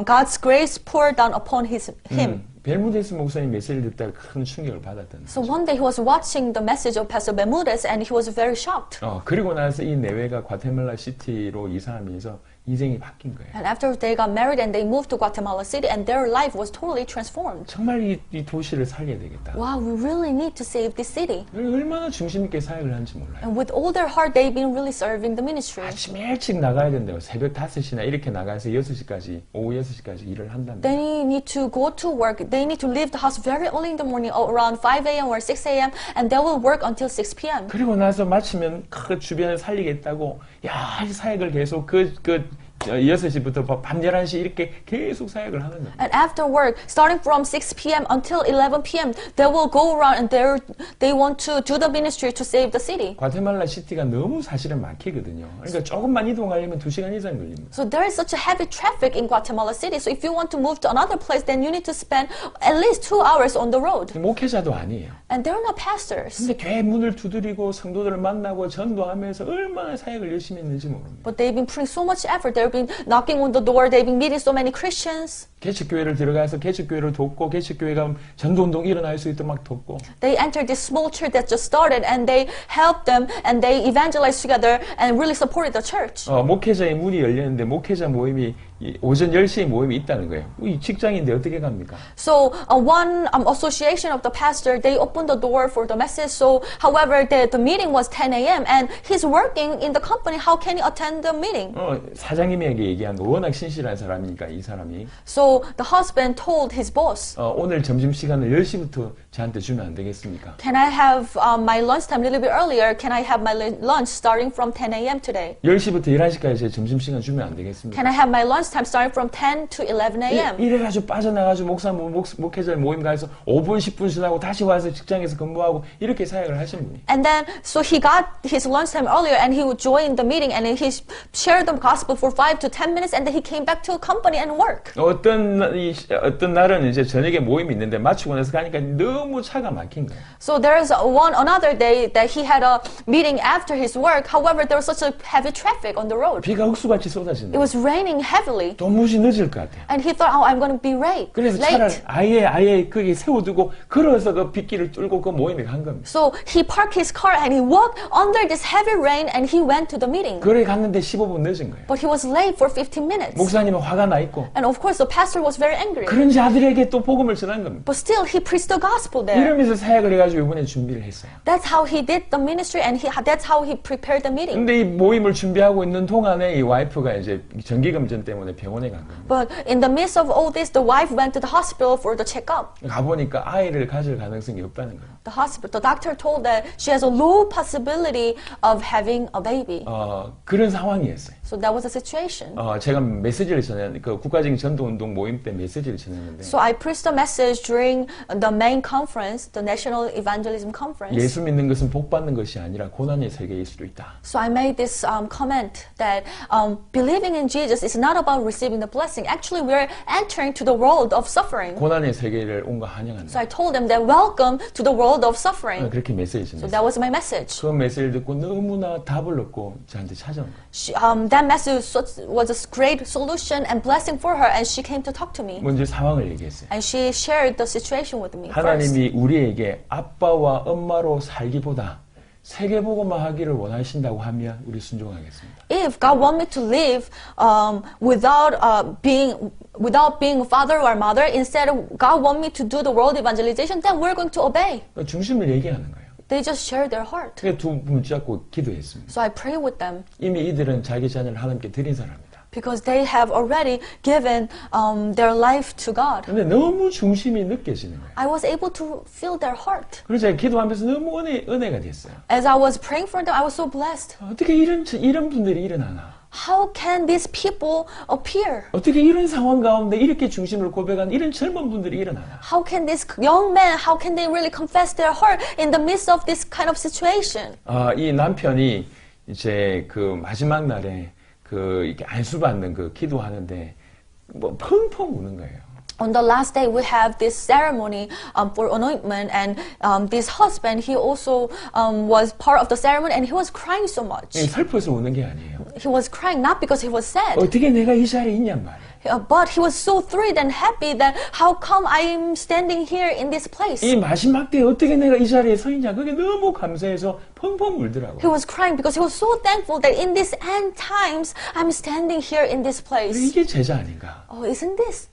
God's grace poured down upon him. 벨무데스 목사님 메시지를 듣다가 큰 충격을 받았던 So 거죠. one day he was watching the message of Pastor Bermudez and he was very shocked. 그리고 나서 이 내외가 과테말라 시티로 이사하면서 인생이 바뀐 거예요. And after they got married and they moved to Guatemala City and their life was totally transformed. 정말 이 도시를 살려야 되겠다. Wow, we really need to save this city. 얼마나 중심 있게 사역을 하는지 몰라요. And with all their heart, they've been really serving the ministry. 아침 일찍 나가야 된대요. 새벽 5시나 이렇게 나가서 6시까지, 오후 6시까지 일을 한답니다. They need to go to work. They need to leave the house very early in the morning, around 5 a.m. or 6 a.m. and they will work until 6 p.m. 그리고 나서 마치면 그 주변을 살리겠다고 이 사역을 계속 6시부터 밤 11시 이렇게 계속 사역을 하는 거예요. And after work, starting from 6 p.m. until 11 p.m., they will go around and they want to do the ministry to save the city. 과테말라 시티가 너무 사실은 막히거든요. 그러니까 조금만 이동하려면 2시간 이상 걸립니다. So there is such a heavy traffic in Guatemala City. So if you want to move to another place, then you need to spend at least 2 hours on the road. 목회자도 아니에요. And they're not pastors. 근데 교회 문을 두드리고 성도들을 만나고 전도하면서 얼마나 사역을 열심히 했는지 모릅니다. But they've been putting so much effort. They've been knocking on the door. They've been meeting so many Christians. 개척교회를 들어가서 개척교회를 돕고 개척교회가 전도운동 일어날 수 있도록 막 돕고 They entered this small church that just started and they helped them and they evangelized together and really supported the church. 목회자의 문이 열렸는데 목회자 모임이 이 오전 10시에 모임이 있다는 거예요. 이 직장인데 어떻게 갑니까? So one association of the pastor, they opened the door for the message. So, however, the meeting was 10 a.m. and he's working in the company. How can he attend the meeting? 사장님에게 얘기한 거 워낙 신실한 사람이니까 이 사람이 So the husband told his boss, 오늘 점심시간을 10시부터 저한테 주면 안 되겠습니까? can I have my lunchtime a little bit earlier? Can I have my lunch starting from 10 a.m. today? 10시부터 11시까지 제 점심시간 주면 안 되겠습니까? Can I have my lunchtime starting from 10 to 11 a.m.? 이래가지고 빠져나가지고 목회자 모임 가서 5분 10분 지나고 다시 와서 직장에서 근무하고 이렇게 사역을 하신 분이. And then, so he got his lunchtime earlier and he would join the meeting and he shared the gospel for 5 to 10 minutes and then he came back to a company and work. 어떤 날은 이제 저녁에 모임이 있는데 마치고 나서 가니까 너무 차가 막힌 거예요. So there's another day that he had a meeting after his work. However, there was such a heavy traffic on the road. 비가 흙수같이 It 쏟아진다. was raining heavily. 도무지 늦을 것 같아요. And he thought, oh, I'm going to be late. 그래서 차를 아예 거기 세워두고 걸어서 그 빗길을 뚫고 그 모임에 간 겁니다. So he parked his car and he walked under this heavy rain and he went to the meeting. 그래 갔는데 15분 늦은 거예요. But he was late for 15 minutes. 목사님은 화가 나 있고 And of course, the pastor was very angry. 그런 자들에게 또 복음을 전한 겁니다. But still, he preached the gospel there. 이러면서 사역을 해가지고 이번에 준비를 했어요. That's how he did the ministry and that's how he prepared the meeting. 근데 이 모임을 준비하고 있는 동안에 이 와이프가 이제 전기금전 때문에 병원에 간 겁니다. But in the midst of all this, the wife went to the hospital for the checkup. 가보니까 아이를 가질 가능성이 없다는 거예요. The doctor told that she has a low possibility of having a baby. 그런 상황이었어요. So that was the situation. 제가 메시지를 그 국가적인 전도운동 모임 때 메시지를 전했는데 So I preached a message during the main conference, the National Evangelism Conference. 예수 믿는 것은 복 받는 것이 아니라 고난의 세계일 수도 있다. So I made this comment that believing in Jesus is not about receiving the blessing. Actually, we're entering to the world of suffering. 고난의 세계를 온 거 환영한다. So I told them that welcome to the world of suffering. 그렇게 메시지 So 전했어요. that was my message. 그 메시지를 듣고 너무나 답을 얻고 저한테 찾아온 거예요. That message was a great solution and blessing for her, and she came to talk to me. 먼저 상황을 얘기했어요. And she shared the situation with me first. 하나님이 우리에게 아빠와 엄마로 살기보다 세계복음화 하기를 원하신다고 하면 우리 순종하겠습니다. If God want me to live without being father or mother, instead of God want me to do the world evangelization, then we're going to obey. 중심을 얘기하는 거예요. They just share their heart. 그래서 두 붙잡고 기도했습니다. So I pray with them 이미 이들은 자기 자녀를 하나님께 드린 사람입니다. because they have already given their life to God. 근데 너무 중심이 느껴지는 거예요. I was able to feel their heart. 그래서 제가 기도하면서 너무 은혜가 됐어요. As I was praying for them, I was so blessed. 어떻게 이런 분들이 일어나나? How can these people appear? 어떻게 이런 상황 가운데 이렇게 중심을 고백한 이런 젊은 분들이 일어나나? How can this young man, how can they really confess their heart in the midst of this kind of situation? 이 남편이 이제 그 마지막 날에 그 이렇게 안수받는 그 기도하는데 뭐 펑펑 우는 거예요. On the last day, we have this ceremony for anointment, and this husband, he also was part of the ceremony, and he was crying so much. 슬퍼서 우는 게 아니에요. He was crying not because he was sad, 어떻게 내가 이 자리에 있냔 말이에요. but he was so thrilled and happy that how come I'm standing here in this place? 이 마지막 때에 어떻게 내가 이 자리에 서 있냐 그게 너무 감사해서 펑펑 울더라고요. He was crying because he was so thankful that in these end times, I'm standing here in this place. 이게 제자 아닌가? Oh, isn't this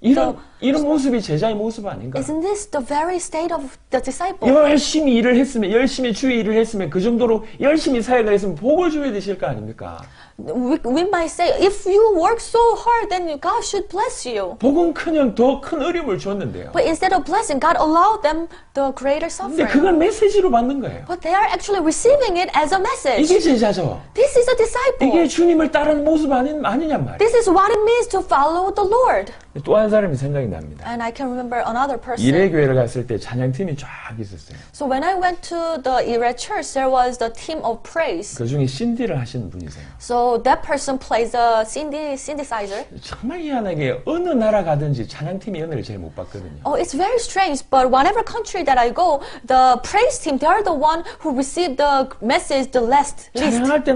이런 모습이 제자의 모습 아닌가? isn't this the very state of the disciple? 열심히 일을 했으면 열심히 주의 일을 했으면 그 정도로 열심히 사역을 했으면 복을 줘야 되실 거 아닙니까? We might say, if you work so hard, then God should bless you. 복은커녕 더 큰 어려움을 줬는데요. But instead of blessing, God allowed them the greater 근데 suffering. 그걸 메시지로 받는 거예요. But they are actually receiving it as a message. 이게 제자죠. This is a disciple. 이게 주님을 따르는 모습 아니냔 말이에요. This is what it means to follow the Lord. 또 한 사람이 생각이 납니다. And I can remember another person. 이래교회를 갔을 때 찬양팀이 쫙 있었어요. So when I went to the Ire church, there was the team of praise. 그 중에 신디를 하시는 분이세요. So that person plays a synthesizer. 정말 희한하게 어느 나라 가든지 찬양팀이 은혜를 제일 못 받거든요. Oh, it's very strange, but whatever country that I go, the praise team, they are the one who receive the message the least. 찬양할 때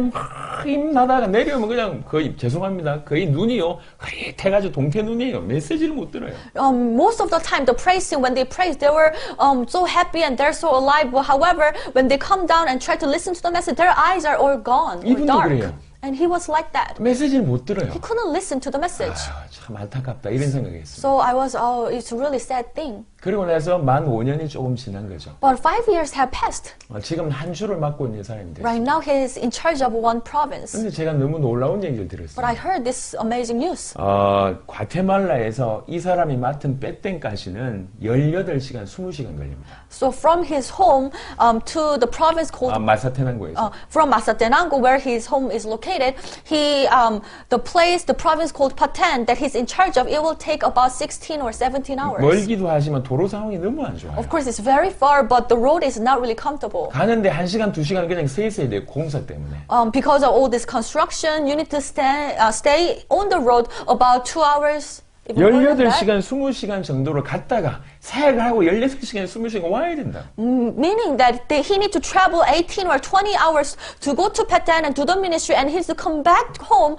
힘나다가 내려오면 그냥 거의 죄송합니다. 거의 눈이요 흐릿해가지고 동태 눈이에요. 메시지를 못 들어요. Most of the time, the praise team, when they praise, they were so happy and they're so alive. But however, when they come down and try to listen to the message, their eyes are all gone or 이분도 dark. 그래요. And he was like that. 메시지를 못 들어요. He couldn't listen to the message. 아, 참 안타깝다 이런 생각했어요. So I was, oh, it's a really sad thing. 그리고 나서 만 5년이 조금 지난 거죠. But 5 years have passed. 지금 한 주를 맡고 있는 사람이 됐어요. Right now he is in charge of one province. 근데 제가 너무 놀라운 얘기를 But 들었어요. I heard this amazing news. 과테말라에서 이 사람이 맡은 빼땡까지는 18시간, 20시간 걸립니다. So from his home to the province called 마사테난고에서. from Mazatenango, where his home is located, the province called Patan that he's in charge of, it will take about 16 or 17 hours. 멀기도 하지만 도로 상황이 너무 안 좋아요. Of course, it's very far, but the road is not really comfortable. 가는데 1시간, 2시간 그냥 서 있어야 돼요. 공사 때문에. Because of all this construction, you need to stay on the road about 2 hours. even more than that. 18시간, 20시간 정도로 갔다가 사역을 하고 16시간, 20시간 와야 된다. Meaning that he need to travel 18 or 20 hours to go to Patan and do the ministry, and he's to come back home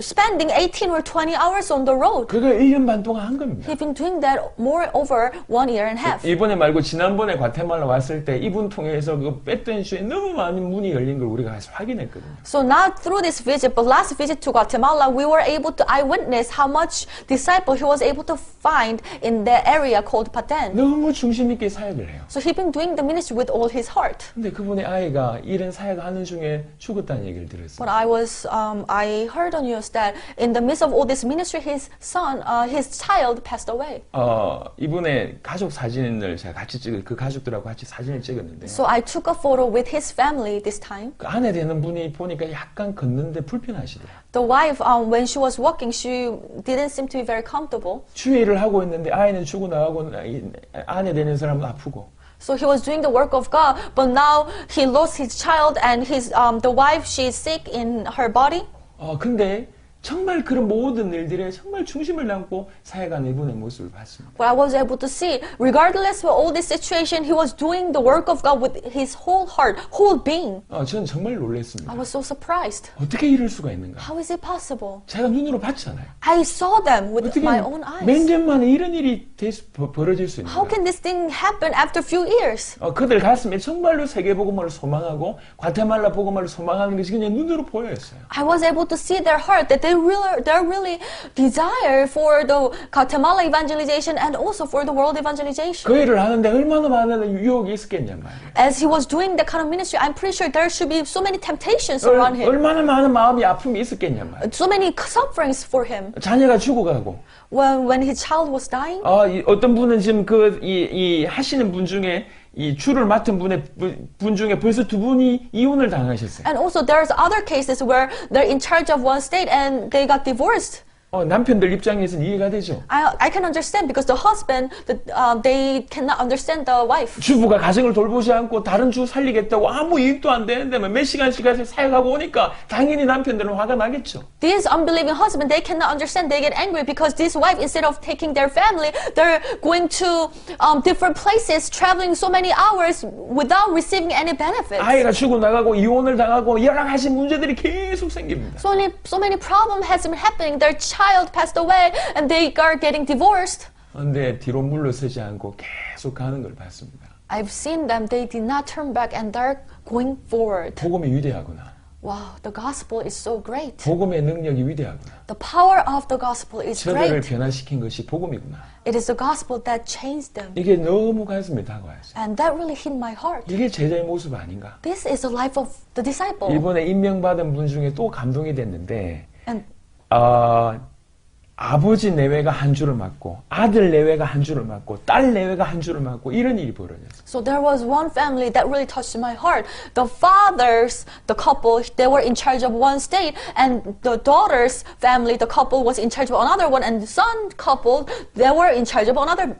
spending 18 or 20 hours on the road. 그걸 1년 반 동안 한 겁니다. He's been doing that more over 1 year and a half. 이번에 말고 지난번에 과테말라 왔을 때 이분 통해서 그 빼던 쇼에 너무 많은 문이 열린 걸 우리가 가서 확인했거든요. So now through this visit, but last visit to Guatemala, we were able to eyewitness how much disciple he was able to find in the area called Patan. 너무 중심 있게 사역을 해요. So he's been doing the ministry with all his heart. 근데 그분의 아이가 이런 사역하는 중에 죽었다는 얘기를 들었어요. But I heard on news that in the midst of all this ministry, his child passed away. 이분의 가족 사진을 제가 같이 그 가족들하고 같이 사진을 찍었는데 So I took a photo with his family this time. 그 아내 되는 분이 보니까 약간 걷는데 불편하시더라고요. The wife, when she was walking, she didn't seem to be very comfortable. 주일을 하고 있는데 아이는 죽어나가고 아내 되는 사람은 아프고. So he was doing the work of God, but now he lost his child, and the wife, she is sick in her body. 근데 정말 그런 모든 일들에 정말 중심을 담고 사역하는 이분의 모습을 봤습니다. But I was able to see, regardless of all this situation, he was doing the work of God with his whole heart, whole being. 저는 정말 놀랐습니다. I was so surprised. 어떻게 이럴 수가 있는가? How is it possible? 제가 눈으로 봤잖아요. I saw them with 어떻게 my own eyes. 몇 년 만에 이런 일이 벌어질 수 있는가? How can this thing happen after a few years? 그들 가슴에 정말로 세계 복음을 소망하고 과테말라 복음을 소망하는 것이 그냥 눈으로 보였어요. I was able to see their heart, that they really desire for the Guatemala evangelization and also for the world evangelization. 그 일을 하는데 얼마나 많은 유혹이 있었겠냔 말이에요. As he was doing that kind of ministry, I'm pretty sure there should be so many temptations around him, 얼마나 많은 마음이 아픔이 있었겠냔 말이에요. so many sufferings for him. 자녀가 죽어가고. When his child was dying, 어떤 분은 지금 이 하시는 분 중에 이 주를 맡은 분 중에 벌써 2분이 이혼을 당하셨어요. and also there's other cases where they're in charge of one state and they got divorced. 남편들 입장에서는 이해가 되죠. I can understand, because the husband, they cannot understand the wife. 주부가 가정을 돌보지 않고 다른 주 살리겠다고 아무 일도 안 되는데 몇 시간씩 가서 사역하고 오니까 당연히 남편들은 화가 나겠죠. These unbelieving husbands, they cannot understand. They get angry because this wife, instead of taking their family, they're going to different places, traveling so many hours without receiving any benefits. 아이가 죽어나가고 이혼을 당하고 여러 가지 문제들이 계속 생깁니다. So many problems has been happening. Their child passed away and they are getting divorced. 그런데 뒤로 물러서지 않고 계속 가는 걸 봤습니다. I've seen them. They did not turn back and they're going forward. 복음이 위대하구나. Wow, the gospel is so great. 복음의 능력이 위대하구나. The power of the gospel is 저들을 great. 변화시킨 것이 복음이구나. It is the gospel that changed them. 이게 너무 가슴에 다가왔어요. And that really hit my heart. 이게 제자의 모습 아닌가? This is the life of the disciple. 이번에 임명받은 분 중에 또 감동이 됐는데 And 아버지 내외가 한 줄을 맞고 아들 내외가 한 줄을 맞고 딸 내외가 한 줄을 맞고 이런 일이 벌어졌어요. so there was one family that really touched my heart. The fathers, the couple, they were in charge of one state, and the daughter's family, the couple, was in charge of another one, and the son couple, they were in charge of another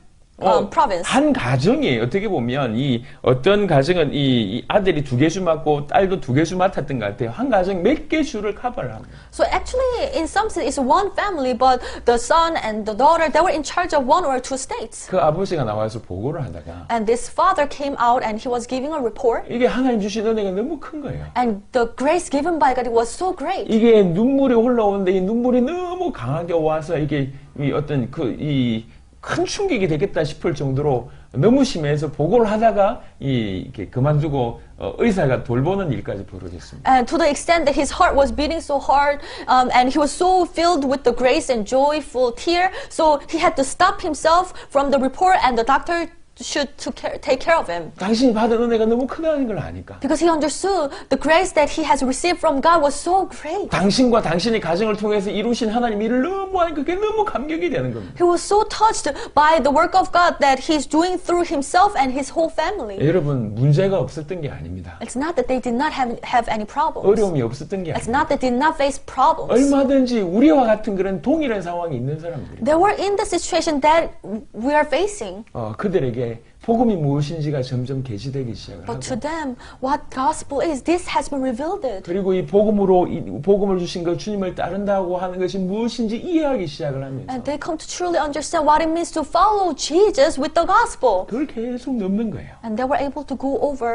province. 한 가정이 어떻게 보면 이 어떤 가정은 이 아들이 2개 주 맡고 딸도 2개 주 맡았던 것 같아요. 한 가정 몇 개 주를 커버를 합니다. So actually, in some sense, it's one family, but the son and the daughter, they were in charge of 1 or 2 states. 그 아버지가 나와서 보고를 하다가 And this father came out and he was giving a report. 이게 하나님 주신 은혜가 너무 큰 거예요. And the grace given by God was so great. 이게 눈물이 올라오는데 이 눈물이 너무 강하게 와서 이게 이 어떤 큰 충격이 되겠다 싶을 정도로 너무 심해서 보고를 하다가 이렇게 그만두고 의사가 돌보는 일까지 벌어졌습니다. And to the extent that his heart was beating so hard, and he was so filled with the grace and joyful tear, so he had to stop himself from the report, and the doctor should take care of him. 당신이 받은 은혜가 너무 크다는 걸 아니까. Because he understood the grace that he has received from God was so great. 당신과 당신의 가정을 통해서 이루신 하나님 일을 너무 하니까 그게 너무 감격이 되는 겁니다. He was so touched by the work of God that he's doing through himself and his whole family. 여러분 문제가 없었던 게 아닙니다. It's not that they did not have any problems. 어려움이 없었던 게 It's 아닙니다. not that they did not face problems. 얼마든지 우리와 같은 그런 동일한 상황이 있는 사람들이 They were in the situation that we are facing. 그들에게 복음이 무엇인지가 점점 계시되기 시작을 But to 하고 them, what gospel is, this has been revealed. 그리고 이 복음으로 이 복음을 주신 그 주님을 따른다고 하는 것이 무엇인지 이해하기 시작을 하면서 And they come to truly understand what it means to follow Jesus with the gospel. 그걸 계속 넘는 거예요. And they were able to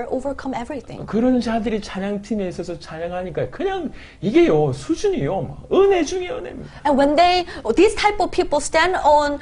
overcome everything. 그런 자들이 찬양팀에 있어서 찬양하니까 그냥 이게요 수준이요 은혜 중에 은혜입니다. And when these type of people stand on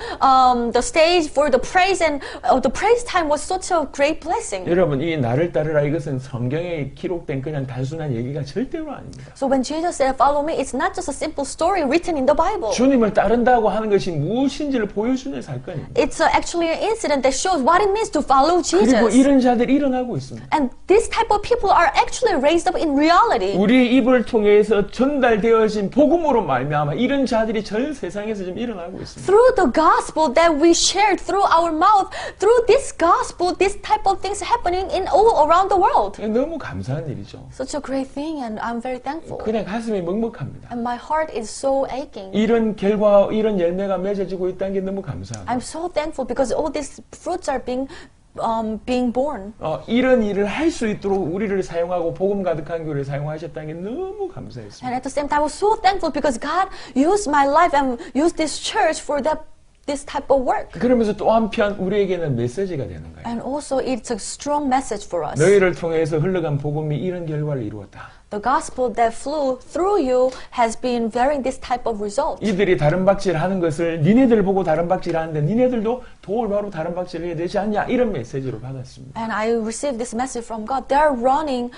the stage for the praise, and the praise time was such a great blessing. 여러분 이 나를 따르라 이것은 성경에 기록된 그냥 단순한 얘기가 절대로 아닙니다. So when Jesus said, "Follow me," it's not just a simple story written in the Bible. 주님을 따른다고 하는 것이 무엇인지를 보여주는 사건입니다. It's actually an incident that shows what it means to follow 그리고 Jesus. 이런 자들이 일어나고 있습니다. And this type of people are actually raised up in reality. 우리의 입을 통해서 전달되어진 복음으로 말미암아 이런 자들이 전 세상에서 지금 일어나고 있습니다. Through the gospel that we shared through our mouth, through this gospel, this type of things happening in all around the world. 너무 감사한 일이죠. Such a great thing, and I'm very thankful. 그냥 가슴이 먹먹합니다. And my heart is so aching. 이런 결과, 이런 열매가 맺어지고 있다는 게 너무 감사하고 I'm so thankful because all these fruits are being born. 이런 일을 할 수 있도록 우리를 사용하고 복음 가득한 교회를 사용하셨다는 게 너무 감사했습니다. And at the same time, I was so thankful because God used my life and used this church for this type of work. 그러면서 또 한편 우리에게는 메시지가 되는 거예요. And also, it's a strong message for us. 너희를 통해서 흘러간 복음이 이런 결과를 이루었다. The gospel that flew through you has been bearing this type of result. 이들이 다른 박질을 하는 것을 니네들 보고 다른 박질을 하는데 니네들도 도울 바로 다른 박질을 해야 되지 않냐 이런 메시지로 받았습니다. And I received this message from God. They're running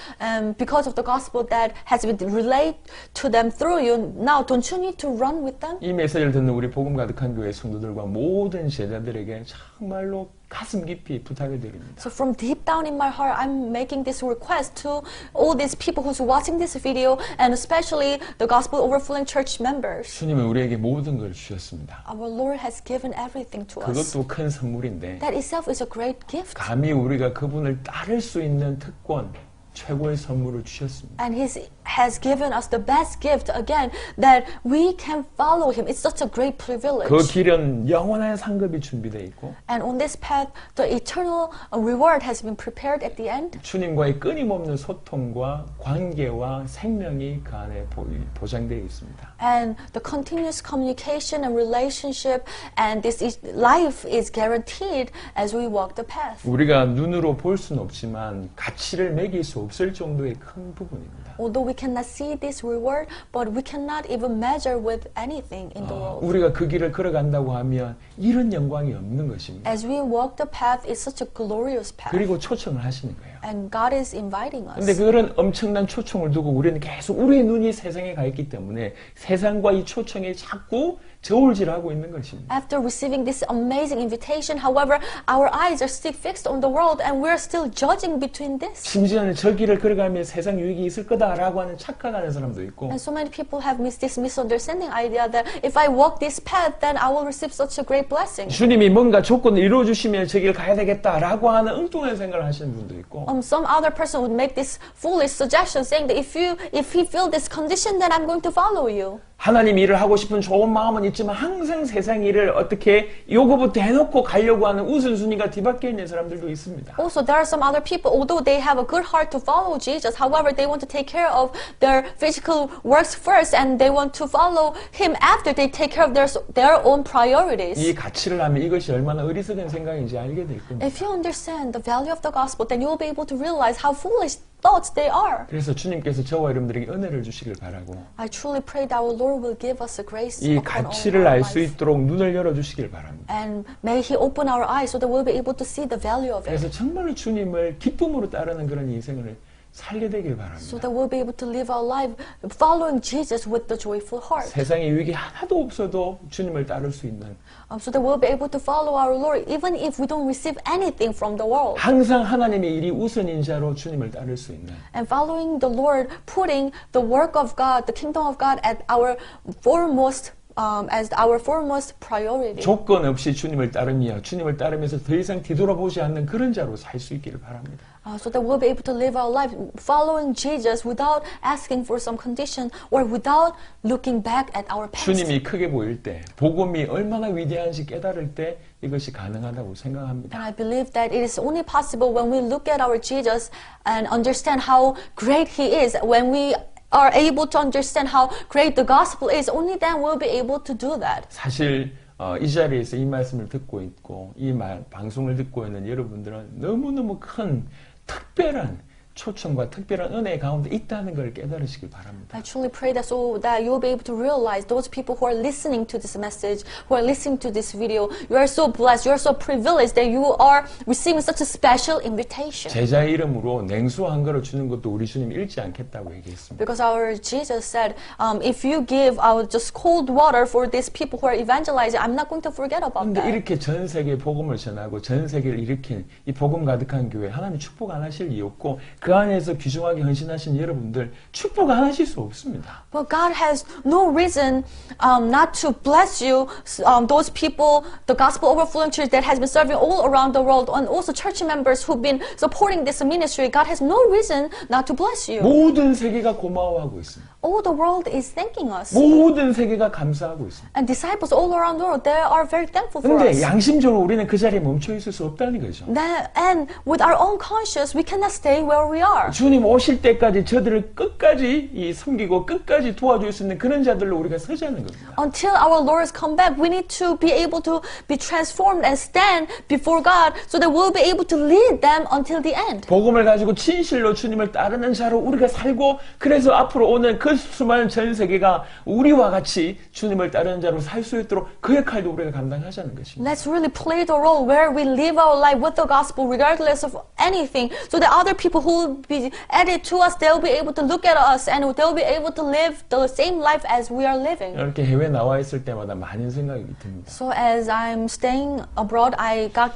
because of the gospel that has been relayed to them through you. Now, don't you need to run with them? 이 메시지를 듣는 우리 복음 가득한 교회 성도들과 모든 제자들에게 정말로 가슴 깊이 부탁을 드립니다. So from deep down in my heart, I'm making this request to all these people who's watching this video, and especially the Gospel Overflowing Church members. 주님은 우리에게 모든 걸 주셨습니다. Our Lord has given everything to us. 그것도 큰 선물인데 That itself is a great gift. 감히 우리가 그분을 따를 수 있는 특권, 최고의 선물을 주셨습니다. And He has given us the best gift again, that we can follow Him. It's such a great privilege. 그 길은 영원한 상급이 준비되어 있고 And on this path, the eternal reward has been prepared at the end. 주님과의 끊임없는 소통과 관계와 생명이 그 안에 보장되어 있습니다. And the continuous communication and relationship and this life is guaranteed as we walk the path. 우리가 눈으로 볼 수는 없지만 가치를 매길 수 없을 정도의 큰 부분입니다. Although we cannot see this reward, but we cannot even measure with anything in the world. 우리가 그 길을 걸어간다고 하면 이런 영광이 없는 것입니다. As we walk the path, it's such a glorious path. 그리고 초청을 하시는 거예요. And God is inviting us. 근데 그런 엄청난 초청을 두고 우리는 계속 우리의 눈이 세상에 가 있기 때문에 세상과 이 초청에 자꾸 저울질하고 있는 것입니다. After receiving this amazing invitation, however, our eyes are still fixed on the world and we're still judging between this. 심지어는 저 길을 걸어가면 세상 유익이 있을 거다라고 하는 착각하는 사람도 있고 And so many people have this misunderstanding idea that if I walk this path, then I will receive such a great blessing. 주님이 뭔가 조건을 이루어주시면 저 길 가야 되겠다라고 하는 엉뚱한 생각을 하시는 분도 있고 Some other person would make this foolish suggestion saying that if he feel this condition, then I'm going to follow you. 하나님 일을 하고 싶은 좋은 마음은 있지만 항상 세상 일을 어떻게 요거부터 해놓고 가려고 하는 우선순위가 뒤바뀌어 있는 사람들도 있습니다. Also, there are some other people, although they have a good heart to follow Jesus, however, they want to take care of their physical works first, and they want to follow Him after they take care of their own priorities. 이 가치를 하면 이것이 얼마나 어리석은 생각인지 알게 될 겁니다. If you understand the value of the gospel, then you will be able to realize how foolish thoughts they are. 그래서 주님께서 저와 여러분들에게 은혜를 주시길 바라고 I truly pray that our Lord will give us a grace 이 upon all 가치를 our 알 수 life. 있도록 눈을 열어주시길 바랍니다. And may He open our eyes so that we'll be able to see the value of it. 그래서 정말로 주님을 기쁨으로 따르는 그런 인생을 살게 되길 So 바랍니다. that we'll be able to live our life following Jesus with the joyful heart. 세상에 유익이 하나도 없어도 주님을 따를 수 있는 So that we'll be able to follow our Lord even if we don't receive anything from the world. 항상 하나님의 일이 우선인 자로 주님을 따를 수 있는 And following the Lord, putting the work of God, the kingdom of God at our foremost, as our foremost priority. 조건 없이 주님을 따르며 주님을 따르면서 더 이상 뒤돌아보지 않는 그런 자로 살 수 있기를 바랍니다. So that we'll be able to live our life following Jesus without asking for some condition or without looking back at our past. 주님이 크게 보일 때, 복음이 얼마나 위대한지 깨달을 때 이것이 가능하다고 생각합니다. And I believe that it is only possible when we look at our Jesus and understand how great He is. When we are able to understand how great the gospel is, only then we'll be able to do that. 사실 이 자리에서 이 말씀을 듣고 있고 이 방송을 듣고 있는 여러분들은 너무너무 큰 특별한 초청과 특별한 은혜 가운데 있다는 걸 깨달으시길 바랍니다. I truly pray that so that you'll be able to realize those people who are listening to this message, who are listening to this video, you are so blessed, you are so privileged that you are receiving such a special invitation. 제자의 이름으로 냉수 한 그릇 주는 것도 우리 주님 잃지 않겠다고 얘기했습니다. Because our Jesus said, if you give out just cold water for these people who are evangelizing, I'm not going to forget about 근데 that. 이렇게 전 세계에 복음을 전하고 전 세계를 일으킨 이 복음 가득한 교회 하나님 축복 안 하실 이유 없고 그 안에서 귀중하게 헌신하신 여러분들 축복 안 하실 수 없습니다. But God has no reason not to bless you, those people, the Gospel Overflowing Church that has been serving all around the world, and also church members who've been supporting this ministry. God has no reason not to bless you. 모든 세계가 고마워하고 있습니다. All the world is thanking us. 모든 세계가 감사하고 있습니다. And disciples all around the world, they are very thankful for 근데 us. 양심적으로 우리는 그 자리에 멈춰 있을 수 없다는 거죠. And with our own conscience, we cannot stay where we are. 주님 오실 때까지 저들을 끝까지 섬기고 끝까지 도와줄 수 있는 그런 자들로 우리가 서자는 겁니다. Until our Lord has come back, we need to be able to be transformed and stand before God so that we'll be able to lead them until the end. 복음을 가지고 진실로 주님을 따르는 자로 우리가 살고 그래서 앞으로 오는 그 수많은 전 세계가 우리와 같이 주님을 따르는 자로 살 수 있도록 그 역할도 우리가 감당하자는 것입니다. Let's really play the role where we live our life with the gospel regardless of anything so that other people who will be added to us, they'll be able to look at us and they'll be able to live the same life as we are living. 이렇게 해외 나와 있을 때마다 많은 생각이 듭니다. So as I'm staying abroad, God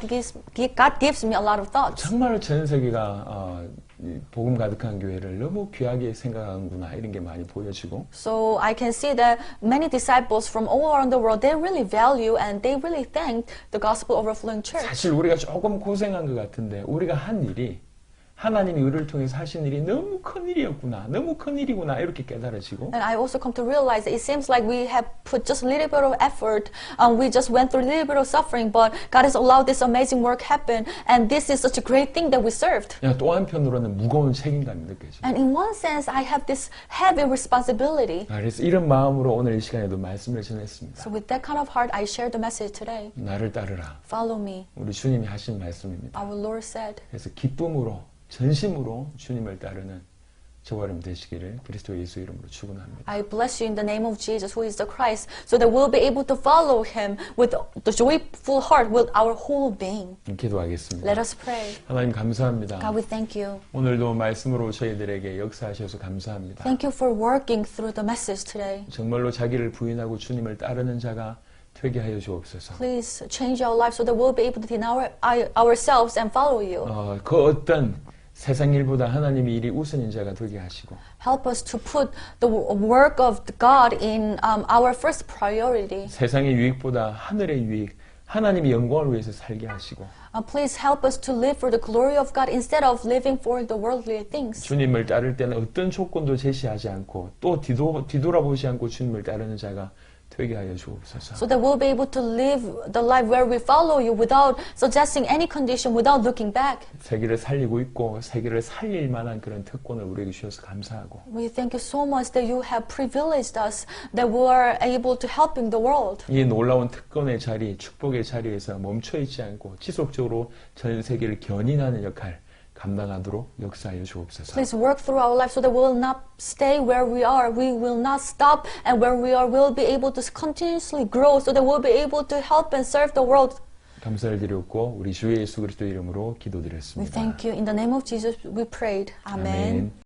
gives me a lot of thoughts. 정말 전 세계가 이 복음 가득한 교회를 너무 귀하게 생각하는구나 이런 게 많이 보여지고 So I can see that many disciples from all around the world, they really value and they really thank the Gospel Overflowing Church. 사실 우리가 조금 고생한 것 같은데 우리가 한 일이 하나님이 우리를 통해서 하신 일이 너무 큰 일이었구나 너무 큰 일이구나 이렇게 깨달아지고 And I also come to realize that it seems like we have put just a little bit of effort, we just went through a little bit of suffering, but God has allowed this amazing work happen, and this is such a great thing that we served. 또 한편으로는 무거운 책임감이 느껴져요. And in one sense, I have this heavy responsibility. 그래서 이런 마음으로 오늘 이 시간에도 말씀을 전했습니다. So with that kind of heart, I share the message today. 나를 따르라. Follow me, 우리 주님이 하신 말씀입니다. our Lord said. 그래서 기쁨으로 전심으로 주님을 따르는 저와 여러분 되시기를 그리스도 예수 이름으로 축원합니다. I bless you in the name of Jesus, who is the Christ, so that we'll be able to follow Him with the joyful heart, with our whole being. 기도하겠습니다. Let us pray. 하나님 감사합니다. God, we thank you. 오늘도 말씀으로 저희들에게 역사하셔서 감사합니다. Thank you for working through the message today. 정말로 자기를 부인하고 주님을 따르는 자가 되게 하여 주옵소서. Please change our lives so that we'll be able to deny ourselves and follow you. 그 어떤 세상 일보다 하나님의 일이 우선인 자가 되게 하시고 Help us to put the work of God in our first priority. 세상의 유익보다 하늘의 유익, 하나님의 영광을 위해서 살게 하시고 Please help us to live for the glory of God instead of living for the worldly things. 주님을 따를 때는 어떤 조건도 제시하지 않고 또 뒤돌아보지 않고 주님을 따르는 자가 되게 하여 주옵소서. So that we'll be able to live the life where we follow you without suggesting any condition, without looking back. 세계를 살리고 있고 세계를 살릴 만한 그런 특권을 우리에게 주셔서 감사하고 We thank you so much that you have privileged us, that we are able to helping the world. 이 놀라운 특권의 자리, 축복의 자리에서 멈춰 있지 않고 지속적으로 전 세계를 견인하는 역할 감당하도록 역사하여 주옵소서. Please work through our lives so that we will not stay where we are. We will not stop, and where we are, we'll be able to continuously grow so that we'll be able to help and serve the world. 감사를 드렸고 우리 주 예수 그리스도 이름으로 We 기도드렸습니다. thank you. In the name of Jesus, we prayed. Amen. 아멘.